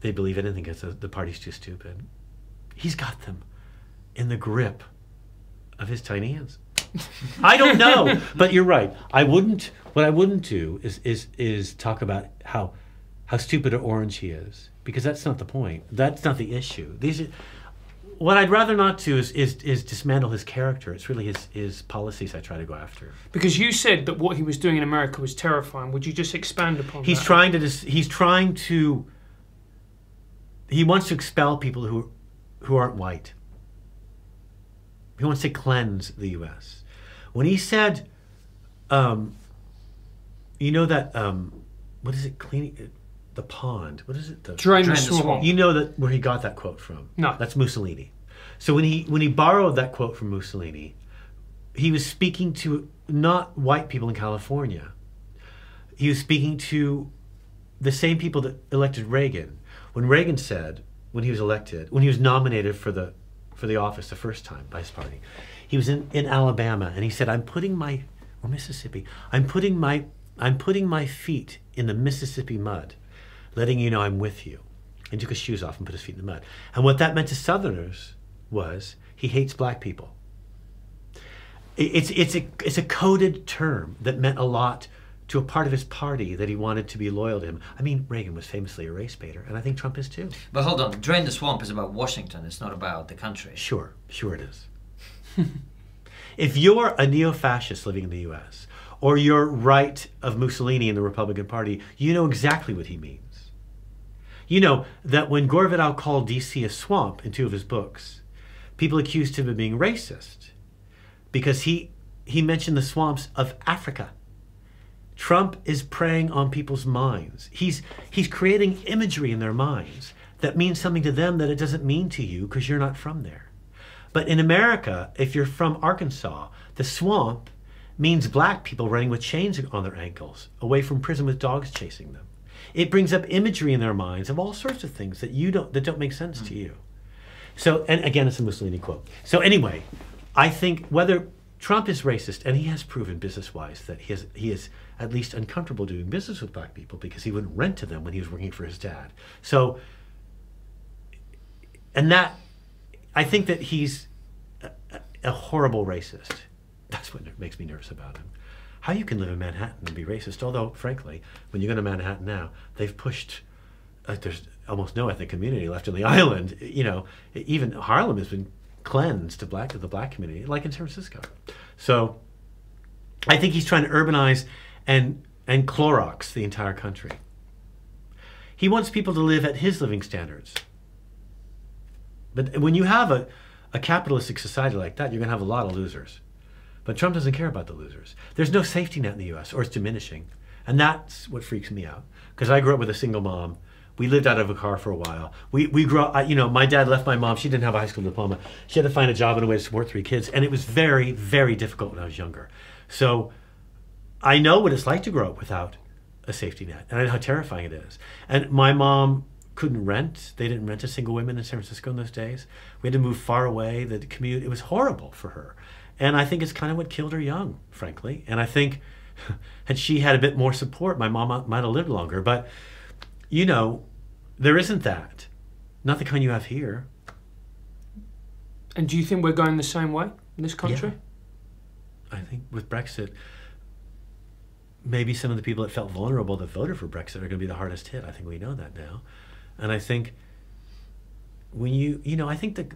they believe anything because the party's too stupid. He's got them in the grip of his tiny hands. I don't know, but you're right. What I wouldn't do is talk about how stupid or orange he is, because that's not the point. That's not the issue. What I'd rather not do is dismantle his character. It's really his policies I try to go after. Because you said that what he was doing in America was terrifying. Would you just expand upon that? He wants to expel people who aren't white. He wants to cleanse the U.S. When he said, you know that, what is it, cleaning the pond? What is it? Drain the swamp. You know that where he got that quote from? No. That's Mussolini. So when he borrowed that quote from Mussolini, he was speaking to not white people in California. He was speaking to the same people that elected Reagan. When Reagan said, when he was nominated for the office the first time by his party, he was in Alabama, and he said, or Mississippi, I'm putting my feet in the Mississippi mud, letting you know I'm with you. And took his shoes off and put his feet in the mud. And what that meant to Southerners was he hates black people. It's a coded term that meant a lot to a part of his party that he wanted to be loyal to him. I mean, Reagan was famously a race baiter, and I think Trump is too. But hold on, Drain the Swamp is about Washington, it's not about the country. Sure it is. If you're a neo-fascist living in the U.S., or you're right of Mussolini in the Republican Party, you know exactly what he means. You know that when Gore Vidal called D.C. a swamp in 2 of his books, people accused him of being racist because he mentioned the swamps of Africa. Trump is preying on people's minds. He's creating imagery in their minds that means something to them that it doesn't mean to you because you're not from there. But in America, if you're from Arkansas, the swamp means black people running with chains on their ankles away from prison with dogs chasing them. It brings up imagery in their minds of all sorts of things that don't make sense to you. So, and again, it's a Mussolini quote. So anyway, I think whether Trump is racist, and he has proven business-wise that he is at least uncomfortable doing business with black people because he wouldn't rent to them when he was working for his dad. So, and that, I think that he's a horrible racist. That's what makes me nervous about him. How you can live in Manhattan and be racist, although, frankly, when you go to Manhattan now, they've pushed, there's almost no ethnic community left on the island. You know, even Harlem has been cleansed to the black community, like in San Francisco. So I think he's trying to urbanize and Clorox the entire country. He wants people to live at his living standards. But when you have a capitalistic society like that, you're going to have a lot of losers. But Trump doesn't care about the losers. There's no safety net in the U.S., or it's diminishing. And that's what freaks me out. Because I grew up with a single mom. We lived out of a car for a while. We grew up, you know, my dad left my mom. She didn't have a high school diploma. She had to find a job and a way to support 3 kids. And it was very, very difficult when I was younger. So I know what it's like to grow up without a safety net, and I know how terrifying it is. And my mom couldn't rent. They didn't rent to single women in San Francisco in those days. We had to move far away, the commute. It was horrible for her. And I think it's kind of what killed her young, frankly. And I think had she had a bit more support, my mom might have lived longer. But, you know, there isn't that. Not the kind you have here. And do you think we're going the same way in this country? Yeah. I think with Brexit, maybe some of the people that felt vulnerable that voted for Brexit are going to be the hardest hit. I think we know that now. And I think when I think that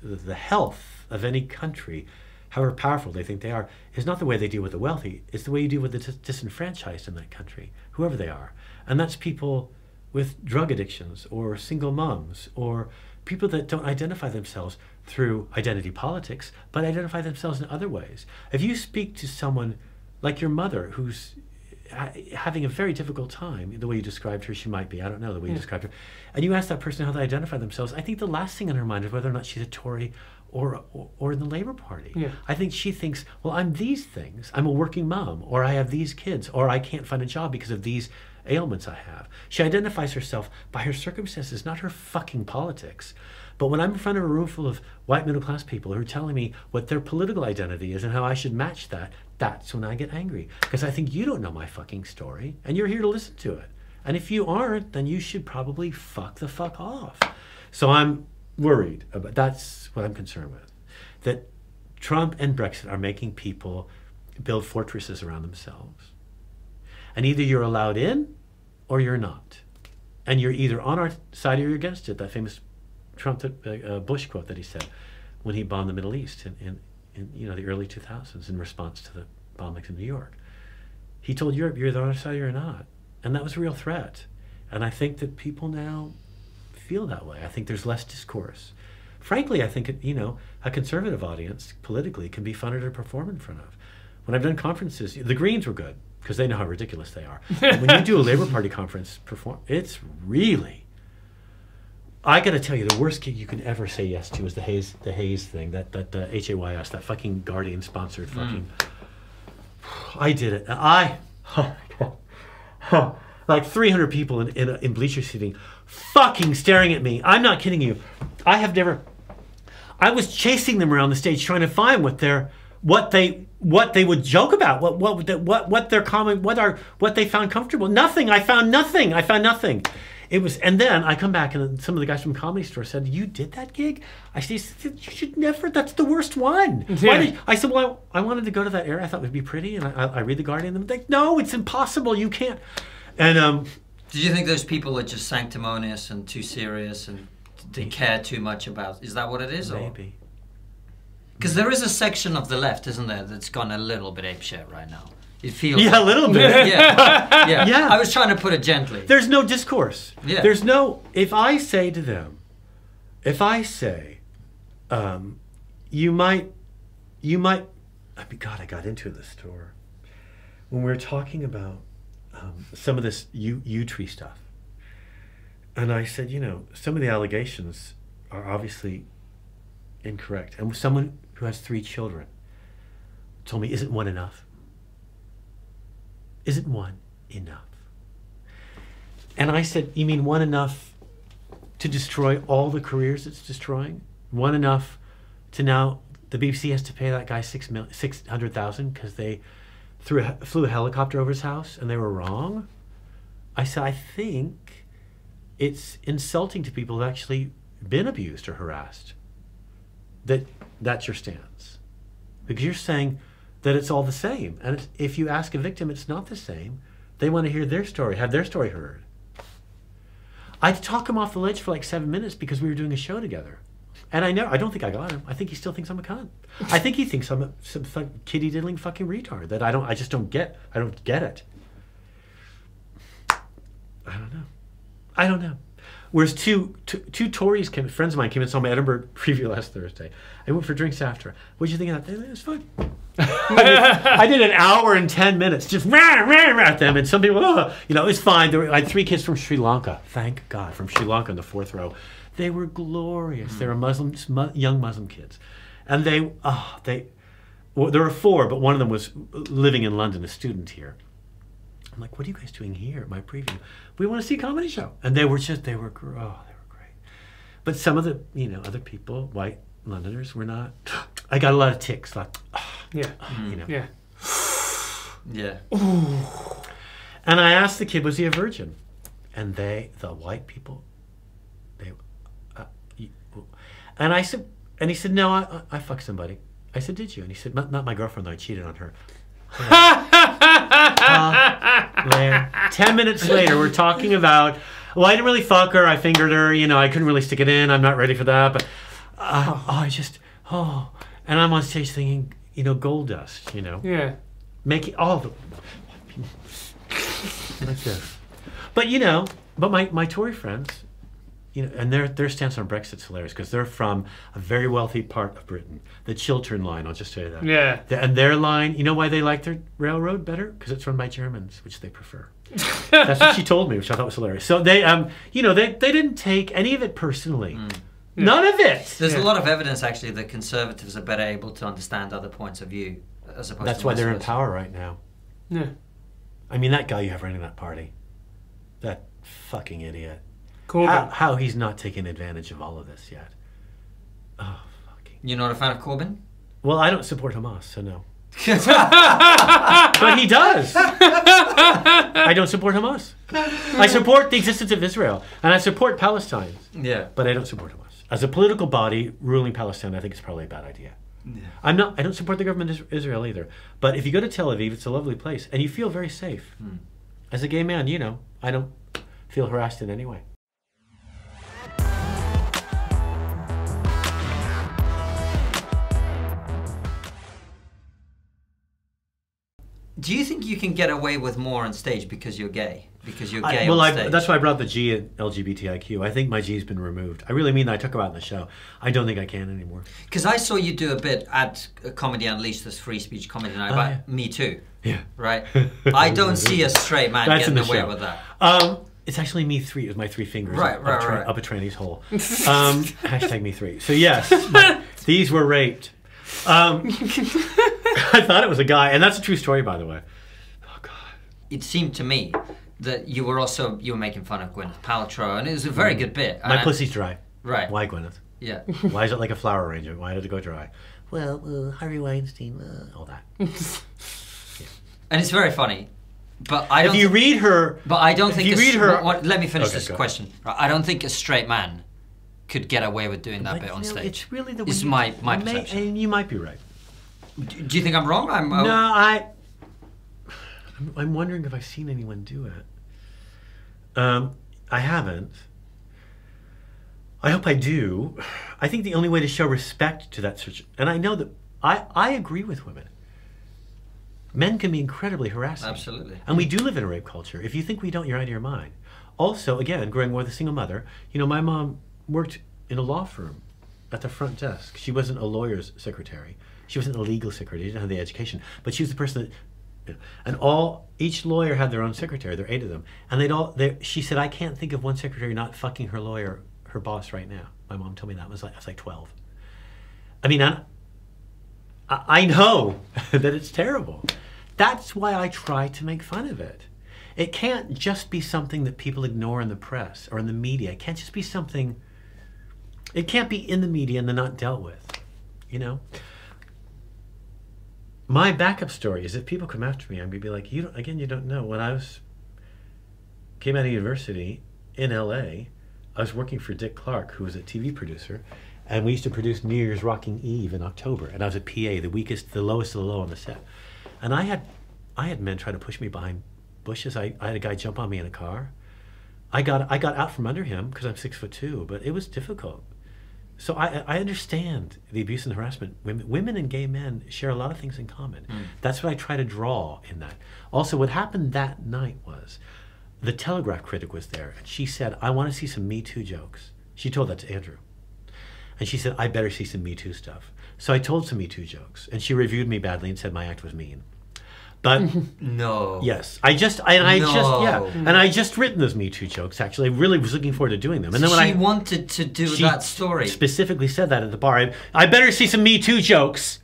the health of any country, however powerful they think they are, is not the way they deal with the wealthy. It's the way you deal with the disenfranchised in that country, whoever they are. And that's people with drug addictions or single moms or people that don't identify themselves through identity politics, but identify themselves in other ways. If you speak to someone like your mother who's having a very difficult time, the way you described her, she might be, I don't know, the way you described her, and you ask that person how they identify themselves, I think the last thing on her mind is whether or not she's a Tory or in the Labour Party. Yeah. I think she thinks, well, I'm these things. I'm a working mom, or I have these kids, or I can't find a job because of these ailments I have. She identifies herself by her circumstances, not her fucking politics. But when I'm in front of a room full of white middle-class people who are telling me what their political identity is and how I should match that, that's when I get angry. Because I think you don't know my fucking story, and you're here to listen to it. And if you aren't, then you should probably fuck the fuck off. So I'm worried about, that's what I'm concerned with. That Trump and Brexit are making people build fortresses around themselves. And either you're allowed in, or you're not. And you're either on our side or you're against it. That famous Trump Bush quote that he said when he bombed the Middle East in the early 2000s in response to the bombings in New York. He told Europe, you're either on our side or you're not. And that was a real threat. And I think that people now feel that way. I think there's less discourse. Frankly, I think, a conservative audience politically can be funner to perform in front of. When I've done conferences, the Greens were good because they know how ridiculous they are. When you do a Labour Party conference, it's really... I got to tell you, the worst gig you can ever say yes to is the Hayes thing, that HAYS, that fucking Guardian-sponsored fucking... I did it. Like 300 people in bleacher seating fucking staring at me. I'm not kidding you. I was chasing them around the stage trying to find what they would joke about, what they found comfortable. Nothing. I found nothing. It was, and then I come back and some of the guys from Comedy Store said, "You did that gig?" I said, "You should never. That's the worst one." Yeah. I said, "Well, I wanted to go to that area. I thought it would be pretty." And I read the Guardian, and they're like, "No, it's impossible. You can't." And did you think those people are just sanctimonious and too serious and they care too much about? Is that what it is? Maybe. Because there is a section of the left, isn't there, that's gone a little bit apeshit right now. It feels a little bit. Yeah. I was trying to put it gently. There's no discourse. Yeah. There's no. If I say to them, you might. I mean, God, I got into the store when we were talking about some of this U-Tree stuff, and I said, some of the allegations are obviously incorrect, and someone who has 3 children told me, "Isn't one enough? Isn't one enough?" And I said, "You mean one enough to destroy all the careers it's destroying? One enough to now the BBC has to pay that guy $600,000 because they flew a helicopter over his house and they were wrong?" I said, "I think it's insulting to people who've actually been abused or harassed. That's your stance. Because you're saying that it's all the same. And if you ask a victim, it's not the same. They want to hear their story, have their story heard." I talk him off the ledge for like 7 minutes because we were doing a show together. And I don't think I got him. I think he still thinks I'm a cunt. I think he thinks I'm some kitty diddling fucking retard that I just don't get. I don't get it. I don't know. Whereas two Tories friends of mine came and saw my Edinburgh preview last Thursday. I went for drinks after. What'd you think of that? It was fun. I did an hour and 10 minutes just at them, and some people, it was fine. I had 3 kids from Sri Lanka. Thank God, from Sri Lanka in the 4th row. They were glorious. They were young Muslim kids, and well, there were 4, but one of them was living in London, a student here. I'm like, what are you guys doing here at my preview? We want to see a comedy show. And they were great. But some of the, other people, white Londoners, were not. I got a lot of tics, like, Yeah. Yeah. Ooh. And I asked the kid, was he a virgin? And the white people, and I said, and he said, no, I fucked somebody. I said, did you? And he said, not my girlfriend, though. I cheated on her. 10 minutes later, we're talking about, well, I didn't really fuck her. I fingered her. I couldn't really stick it in. I'm not ready for that. But, and I'm on stage thinking, gold dust, Yeah. Making all the, like this. But, but my Tory friends, and their stance on Brexit's hilarious because they're from a very wealthy part of Britain. The Chiltern line, I'll just tell you that. Yeah. And their line, you know why they like their railroad better? Because it's run by Germans, which they prefer. That's what she told me, which I thought was hilarious. So they, they didn't take any of it personally. Yeah. None of it. There's a lot of evidence actually that conservatives are better able to understand other points of view as opposed That's to why they're in Westerners. power right now. Yeah. I mean, that guy you have running that party, that fucking idiot. Corbyn. How he's not taking advantage of all of this yet. Oh, fucking. You're not a fan of Corbyn? Well, I don't support Hamas, so no. But he does. I don't support Hamas. I support the existence of Israel, and I support Palestine. Yeah. But I don't support Hamas. As a political body ruling Palestine, I think it's probably a bad idea. Yeah. I don't support the government of Israel either. But if you go to Tel Aviv, it's a lovely place, and you feel very safe. As a gay man, I don't feel harassed in any way. Do you think you can get away with more on stage because you're gay? Because you're gay on stage? That's why I brought the G at LGBTIQ. I think my G's been removed. I really mean that. I talk about it in the show. I don't think I can anymore. Because I saw you do a bit at Comedy Unleashed, this free speech comedy night about Me Too. Yeah. Right? I don't see a straight man That's getting in the away show. with that. It's actually me 3. It was my 3 fingers Right. up a tranny's hole. Hashtag me 3. So yes, these were raped. I thought it was a guy, and that's a true story, by the way. Oh God! It seemed to me that you were making fun of Gwyneth Paltrow, and it was a very good bit. My pussy's dry. Right. Why, Gwyneth? Yeah. Why is it like a flower arrangement? Why did it go dry? Well, Harvey Weinstein, all that. And it's very funny. But I don't. If you read her, but I don't think. If you read her, let me finish okay, this question. I don't think a straight man could get away with doing that bit on stage. It's really the way. It's my perception. And you might be right. Do you think I'm wrong? No, I'm wondering if I've seen anyone do it. I haven't. I hope I do. I think the only way to show respect to that search, and I know that I agree with women. Men can be incredibly harassing. Absolutely. And we do live in a rape culture. If you think we don't, you're out of your mind. Also, again, growing up with a single mother, my mom worked in a law firm at the front desk. She wasn't a lawyer's secretary. She wasn't a legal secretary. She didn't have the education. But she was the person that, and each lawyer had their own secretary. There are 8 of them. And she said, I can't think of one secretary not fucking her lawyer, her boss right now. My mom told me that. I was like 12. I mean, I know that it's terrible. That's why I try to make fun of it. It can't just be something that people ignore in the press or in the media. It can't just be something, it can't be in the media and then not dealt with, My backup story is if people come after me, I'm going to be like, you don't know. When I came out of university in LA, I was working for Dick Clark, who was a TV producer, and we used to produce New Year's Rocking Eve in October, and I was a PA, the lowest of the low on the set. And I had men try to push me behind bushes. I had a guy jump on me in a car. I got out from under him because I'm 6'2", but it was difficult. So I understand the abuse and harassment. Women and gay men share a lot of things in common. That's what I try to draw in that. Also, what happened that night was the Telegraph critic was there, and she said, I want to see some Me Too jokes. She told that to Andrew. And she said, I better see some Me Too stuff. So I told some Me Too jokes, and she reviewed me badly and said my act was mean. But no. Yes, I just written those Me Too jokes. Actually, I really was looking forward to doing them. And then when she wanted to do that story, specifically said that at the bar. I better see some Me Too jokes.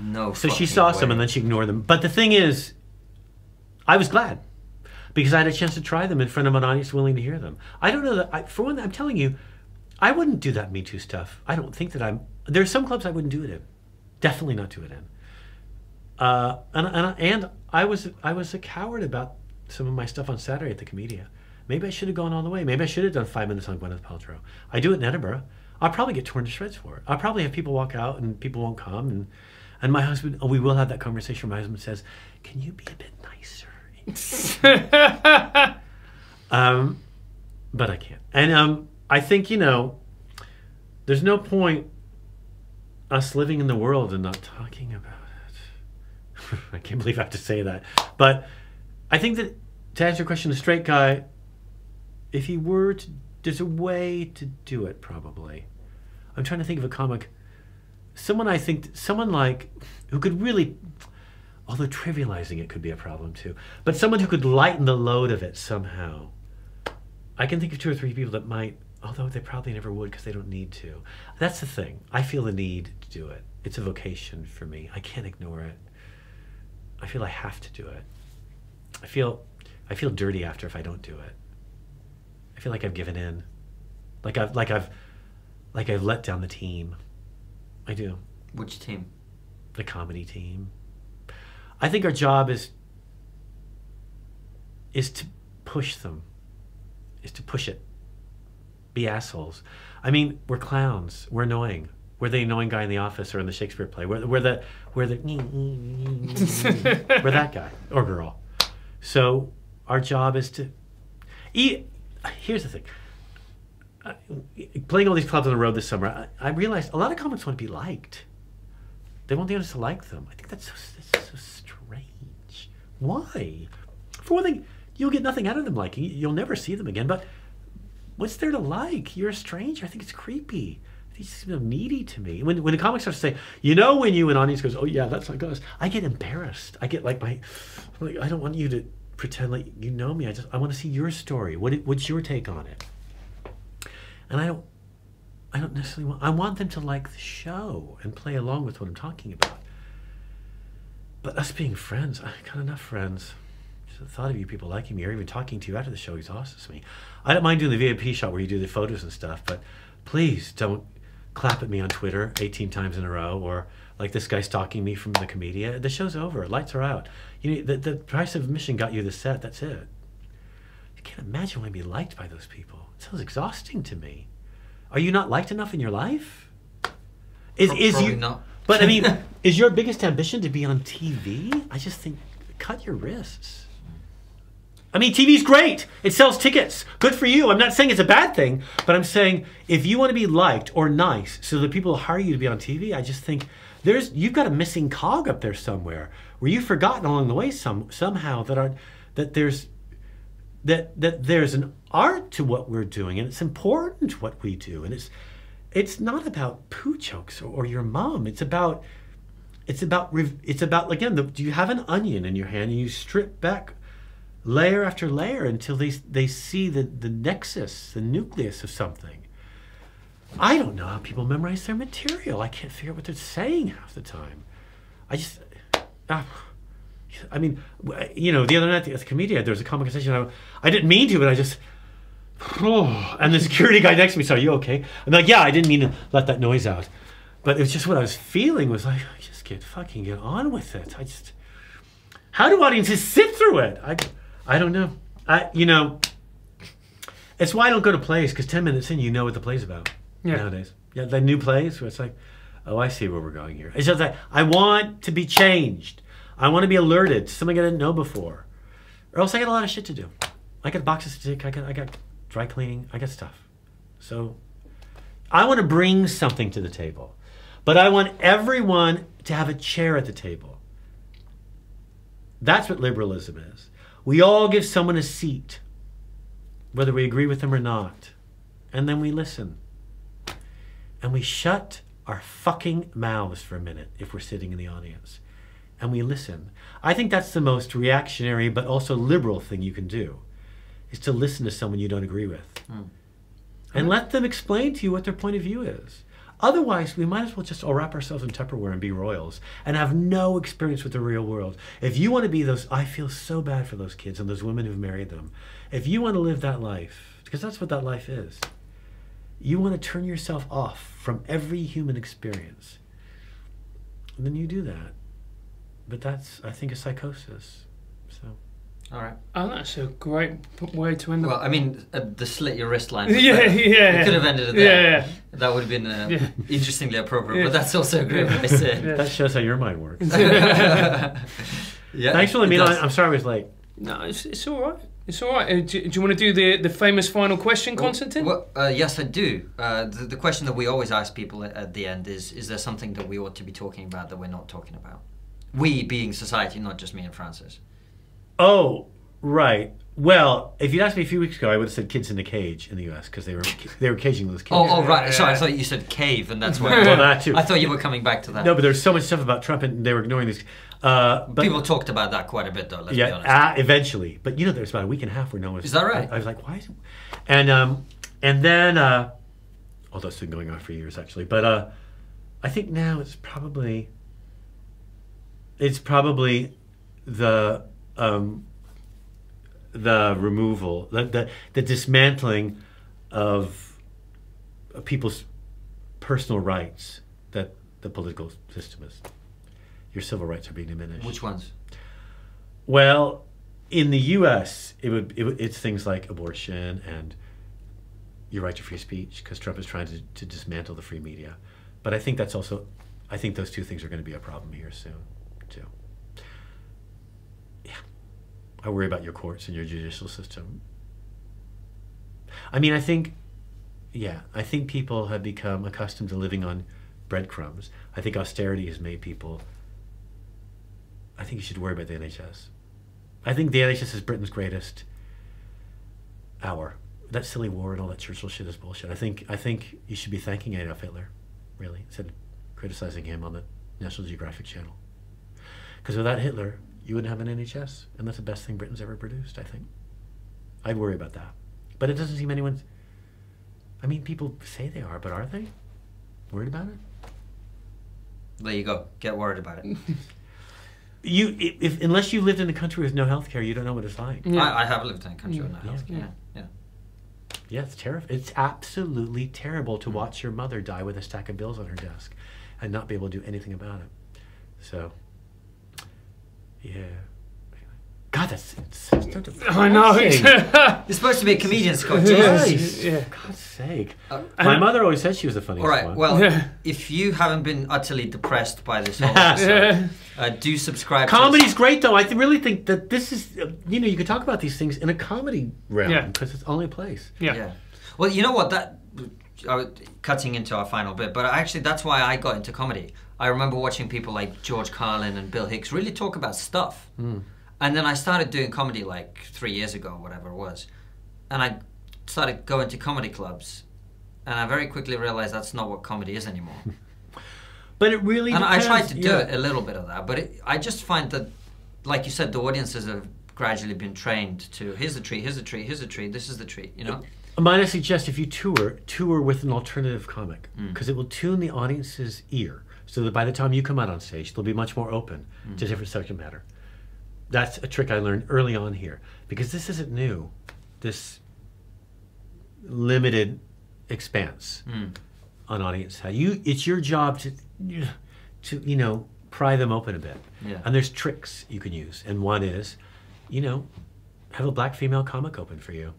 No. So she saw some and then she ignored them. But the thing is, I was glad because I had a chance to try them in front of an audience willing to hear them. I don't know that, for one, I'm telling you, I wouldn't do that Me Too stuff. I don't think that there's some clubs I wouldn't do it in. Definitely not do it in. And I was a coward about some of my stuff on Saturday at the Comedia. Maybe I should have gone all the way. Maybe I should have done 5 minutes on Gwyneth Paltrow. I do it in Edinburgh. I'll probably get torn to shreds for it. I'll probably have people walk out and people won't come. And my husband, we will have that conversation where my husband says, can you be a bit nicer? But I can't. And I think, there's no point us living in the world and not talking about it. I can't believe I have to say that. But I think that, to answer your question, the straight guy, if he were to, there's a way to do it probably. I'm trying to think of a comic. Someone like, who could really, although trivializing it could be a problem too, but someone who could lighten the load of it somehow. I can think of 2 or 3 people that might, although they probably never would because they don't need to. That's the thing. I feel the need to do it. It's a vocation for me. I can't ignore it. I feel I have to do it. I feel dirty after if I don't do it. I feel like I've given in. Like I've let down the team. I do. Which team? The comedy team. I think our job is to push them. Is to push it. Be assholes. I mean, we're clowns. We're annoying. We're the annoying guy in the office or in the Shakespeare play. We're that guy or girl. So our job is to here's the thing. Playing all these clubs on the road this summer, I realized a lot of comics want to be liked. They want the audience to like them. I think that's so strange. Why? For one thing, you'll get nothing out of them liking you. You'll never see them again. But what's there to like? You're a stranger. I think it's creepy. These seem needy to me. When the comics start to say, when you an audience goes, oh yeah, that's like us, I get embarrassed. I get like I don't want you to pretend like you know me. I want to see your story. What's your take on it? And I don't necessarily I want them to like the show and play along with what I'm talking about. But us being friends, I got enough friends. Just the thought of you people liking me or even talking to you after the show exhausts me. I don't mind doing the VIP shot where you do the photos and stuff, but please don't clap at me on Twitter 18 times in a row or like this guy stalking me from the Comedia. The show's over. Lights are out. The price of admission got you the set. That's it. You can't imagine wanting to be liked by those people. It sounds exhausting to me. Are you not liked enough in your life? Probably not. But I mean, is your biggest ambition to be on TV? I just think, cut your wrists. I mean, TV's great. It sells tickets. Good for you. I'm not saying it's a bad thing, but I'm saying if you want to be liked or nice so that people will hire you to be on TV, I just think you've got a missing cog up there somewhere where you've forgotten along the way somehow that there's an art to what we're doing, and it's important what we do, and it's not about poo jokes or your mom. It's about again. Do you have an onion in your hand and you strip back layer after layer until they see the nexus, the nucleus of something. I don't know how people memorize their material. I can't figure out what they're saying half the time. I mean, the other night at the Comedia, there was a comic session. I didn't mean to, but I just, and the security guy next to me said, "Are you okay?" I'm like, "Yeah, I didn't mean to let that noise out," but it was just what I was feeling was like, just get on with it. How do audiences sit through it? I don't know. It's why I don't go to plays, because 10 minutes in, you know what the play's about nowadays. Yeah, the new plays where it's like, oh, I see where we're going here. It's just like, I want to be changed. I want to be alerted to something I didn't know before. Or else I got a lot of shit to do. I got boxes to take. I got dry cleaning. I got stuff. So I want to bring something to the table. But I want everyone to have a chair at the table. That's what liberalism is. We all give someone a seat, whether we agree with them or not. And then we listen. And we shut our fucking mouths for a minute if we're sitting in the audience. And we listen. I think that's the most reactionary but also liberal thing you can do, is to listen to someone you don't agree with. And let them explain to you what their point of view is. Otherwise, we might as well just all wrap ourselves in Tupperware and be royals and have no experience with the real world. If you want to be those, I feel so bad for those kids and those women who've married them. If you want to live that life, because that's what that life is, you want to turn yourself off from every human experience, then you do that. But that's, I think, a psychosis. So. All right. Oh, that's a great way to end. Well, I mean, the slit your wrist line. Yeah. We could have ended it there. Yeah. That would have been interestingly appropriate, but that's also a great way to say it. That shows how your mind works. Yeah. Thanks for letting me know. I'm sorry I was late. No, it's all right. It's all right. Do you want to do the famous final question, Konstantin? Well, yes, I do. The question that we always ask people at the end is there something that we ought to be talking about that we're not talking about? We being society, not just me and Francis. Oh, right. Well, if you'd asked me a few weeks ago, I would have said kids in a cage in the U.S. because they were caging those kids. Oh, right. Sorry, I thought you said cave, and that's why. Well, that too. I thought you were coming back to that. No, but there's so much stuff about Trump, and they were ignoring this. But people talked about that quite a bit, though. Let's be honest. Eventually. But there's about a week and a half where no one was. Is that right? I was like, why is it? And then, although it's been going on for years actually, but I think now it's probably the removal, the dismantling of people's personal rights that the political system is. Your civil rights are being diminished. Which ones? Well, in the U.S., it's things like abortion and your right to free speech, because Trump is trying to dismantle the free media. But I think I think those two things are going to be a problem here soon, too. Yeah. I worry about your courts and your judicial system. I mean, I think people have become accustomed to living on breadcrumbs. I think austerity has made people... I think you should worry about the NHS. I think the NHS is Britain's greatest hour. That silly war and all that Churchill shit is bullshit. I think you should be thanking Adolf Hitler, really, instead of criticizing him on the National Geographic Channel. Because without Hitler, you wouldn't have an NHS, and that's the best thing Britain's ever produced, I think. I'd worry about that. But it doesn't seem anyone's... I mean, people say they are, but are they worried about it? There you go. Get worried about it. Unless you lived in a country with no healthcare, you don't know what it's like. Yeah. I have lived in a country with no healthcare. Yeah, it's terrible. It's absolutely terrible to watch your mother die with a stack of bills on her desk and not be able to do anything about it. So, yeah. God, that's so depressing. I know. You're supposed to be a comedian, Scott. Jesus. Yeah. For God's sake. My mother always said she was the funniest one. All right, well, if you haven't been utterly depressed by this whole episode, do subscribe. Comedy's great, though. I really think that this is, you can talk about these things in a comedy realm because it's the only place. Yeah. Well, you know what? Cutting into our final bit, but actually that's why I got into comedy. I remember watching people like George Carlin and Bill Hicks really talk about stuff. And then I started doing comedy like 3 years ago, whatever it was. And I started going to comedy clubs. And I very quickly realized that's not what comedy is anymore. But it really depends. I tried to do a little bit of that. But I just find that, like you said, the audiences have gradually been trained to, here's the treat, here's the treat, here's the treat, this is the treat, Might I suggest if you tour with an alternative comic, because it will tune the audience's ear so that by the time you come out on stage, they'll be much more open to different subject matter. That's a trick I learned early on here, because this isn't new, this limited expanse on audience. It's your job to pry them open a bit. Yeah. And there's tricks you can use, and one is, have a black female comic open for you.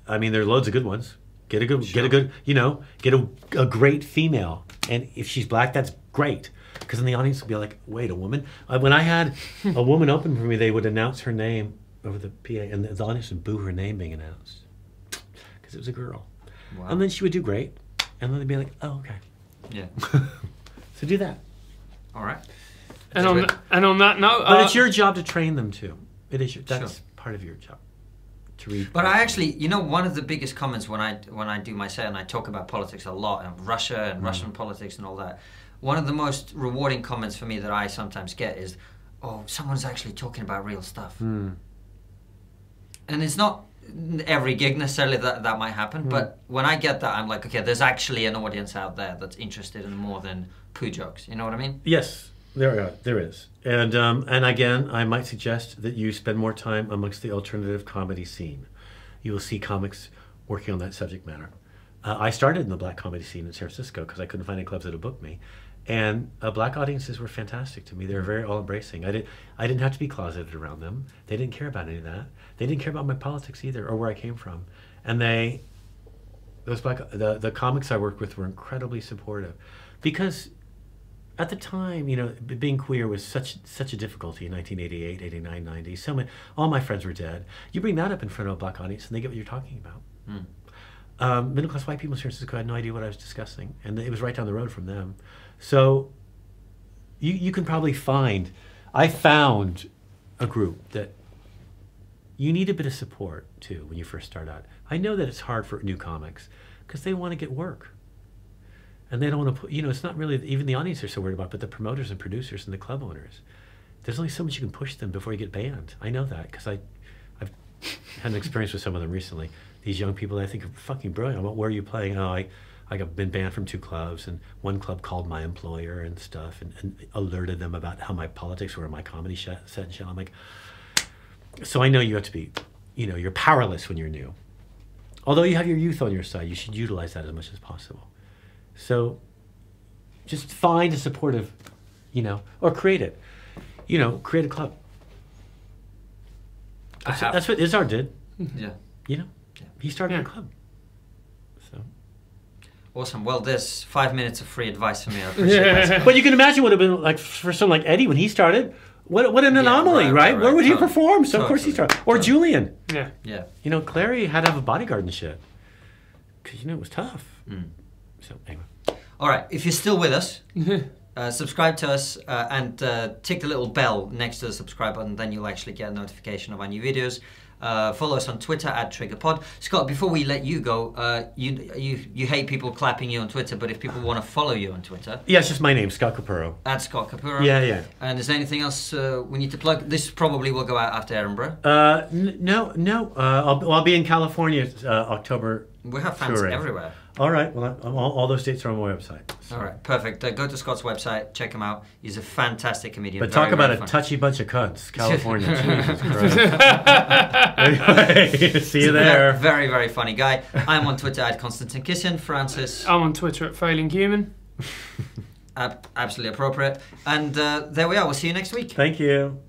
I mean, there are loads of good ones. Get a great female, and if she's black, that's great. Because then the audience will be like, wait, a woman? When I had a woman open for me, they would announce her name over the PA, and the audience would boo her name being announced. Because it was a girl. Wow. And then she would do great, and then they'd be like, oh, okay. Yeah. So do that. All right. And on that note... But it's your job to train them, too. It is that's part of your job. To read. But I actually, one of the biggest comments when I do my set, and I talk about politics a lot, and Russia and Russian politics and all that, one of the most rewarding comments for me that I sometimes get is, oh, someone's actually talking about real stuff. And it's not, every gig necessarily that might happen, but when I get that, I'm like, okay, there's actually an audience out there that's interested in more than poo jokes. You know what I mean? Yes, there is. And again, I might suggest that you spend more time amongst the alternative comedy scene. You will see comics working on that subject matter. I started in the black comedy scene in San Francisco because I couldn't find any clubs that would book me. And black audiences were fantastic to me. They were very all-embracing. I didn't have to be closeted around them. They didn't care about any of that. They didn't care about my politics either, or where I came from. And the comics I worked with were incredibly supportive, because at the time, you know, being queer was such a difficulty in 1988, 89, 90. All my friends were dead. You bring that up in front of a black audience, and they get what you're talking about. Middle-class white people in San Francisco had no idea what I was discussing, and it was right down the road from them. So you can probably find, I found a group that you need a bit of support too when you first start out. I know that it's hard for new comics because they want to get work. And they don't want to put, you know, it's not really even the audience they're so worried about, but the promoters and producers and the club owners. There's only so much you can push them before you get banned. I know that because I've had an experience with some of them recently. These young people that I think are fucking brilliant. Where are you playing? Oh, I've been banned from 2 clubs, and one club called my employer and stuff and alerted them about how my politics were in my comedy set and shit. I'm like, so I know you have to be, you know, you're powerless when you're new. Although you have your youth on your side, you should utilize that as much as possible. So just find a supportive, you know, or create it. You know, create a club. That's what Izzard did. Yeah. You know, he started a club. So. Awesome. Well, there's 5 minutes of free advice for me. I appreciate that. But you can imagine what it would have been like for someone like Eddie when he started. What an anomaly, right? Where would he perform? So of course he started. Or Julian. Yeah. Yeah. You know, Clary had to have a bodyguard and shit. Because, you know, it was tough. So, anyway. All right. If you're still with us, subscribe to us and tick the little bell next to the subscribe button. Then you'll actually get a notification of our new videos. Follow us on Twitter @TriggerPod. Scott, before we let you go, you hate people clapping you on Twitter, but if people want to follow you on Twitter, yeah, it's just my name, Scott Capurro. @Scott Capurro. Yeah. And is there anything else we need to plug? This probably will go out after Edinburgh. No. I'll be in California October. We have fans everywhere. All right. Well, all those dates are on my website. So. All right. Perfect. Go to Scott's website. Check him out. He's a fantastic comedian. But talk about a touchy bunch of cunts. California. Jesus Christ. Anyway, see you there. Very, very funny guy. I'm on Twitter @Konstantin Kisin. Francis. I'm on Twitter @FailingHuman. Absolutely appropriate. And there we are. We'll see you next week. Thank you.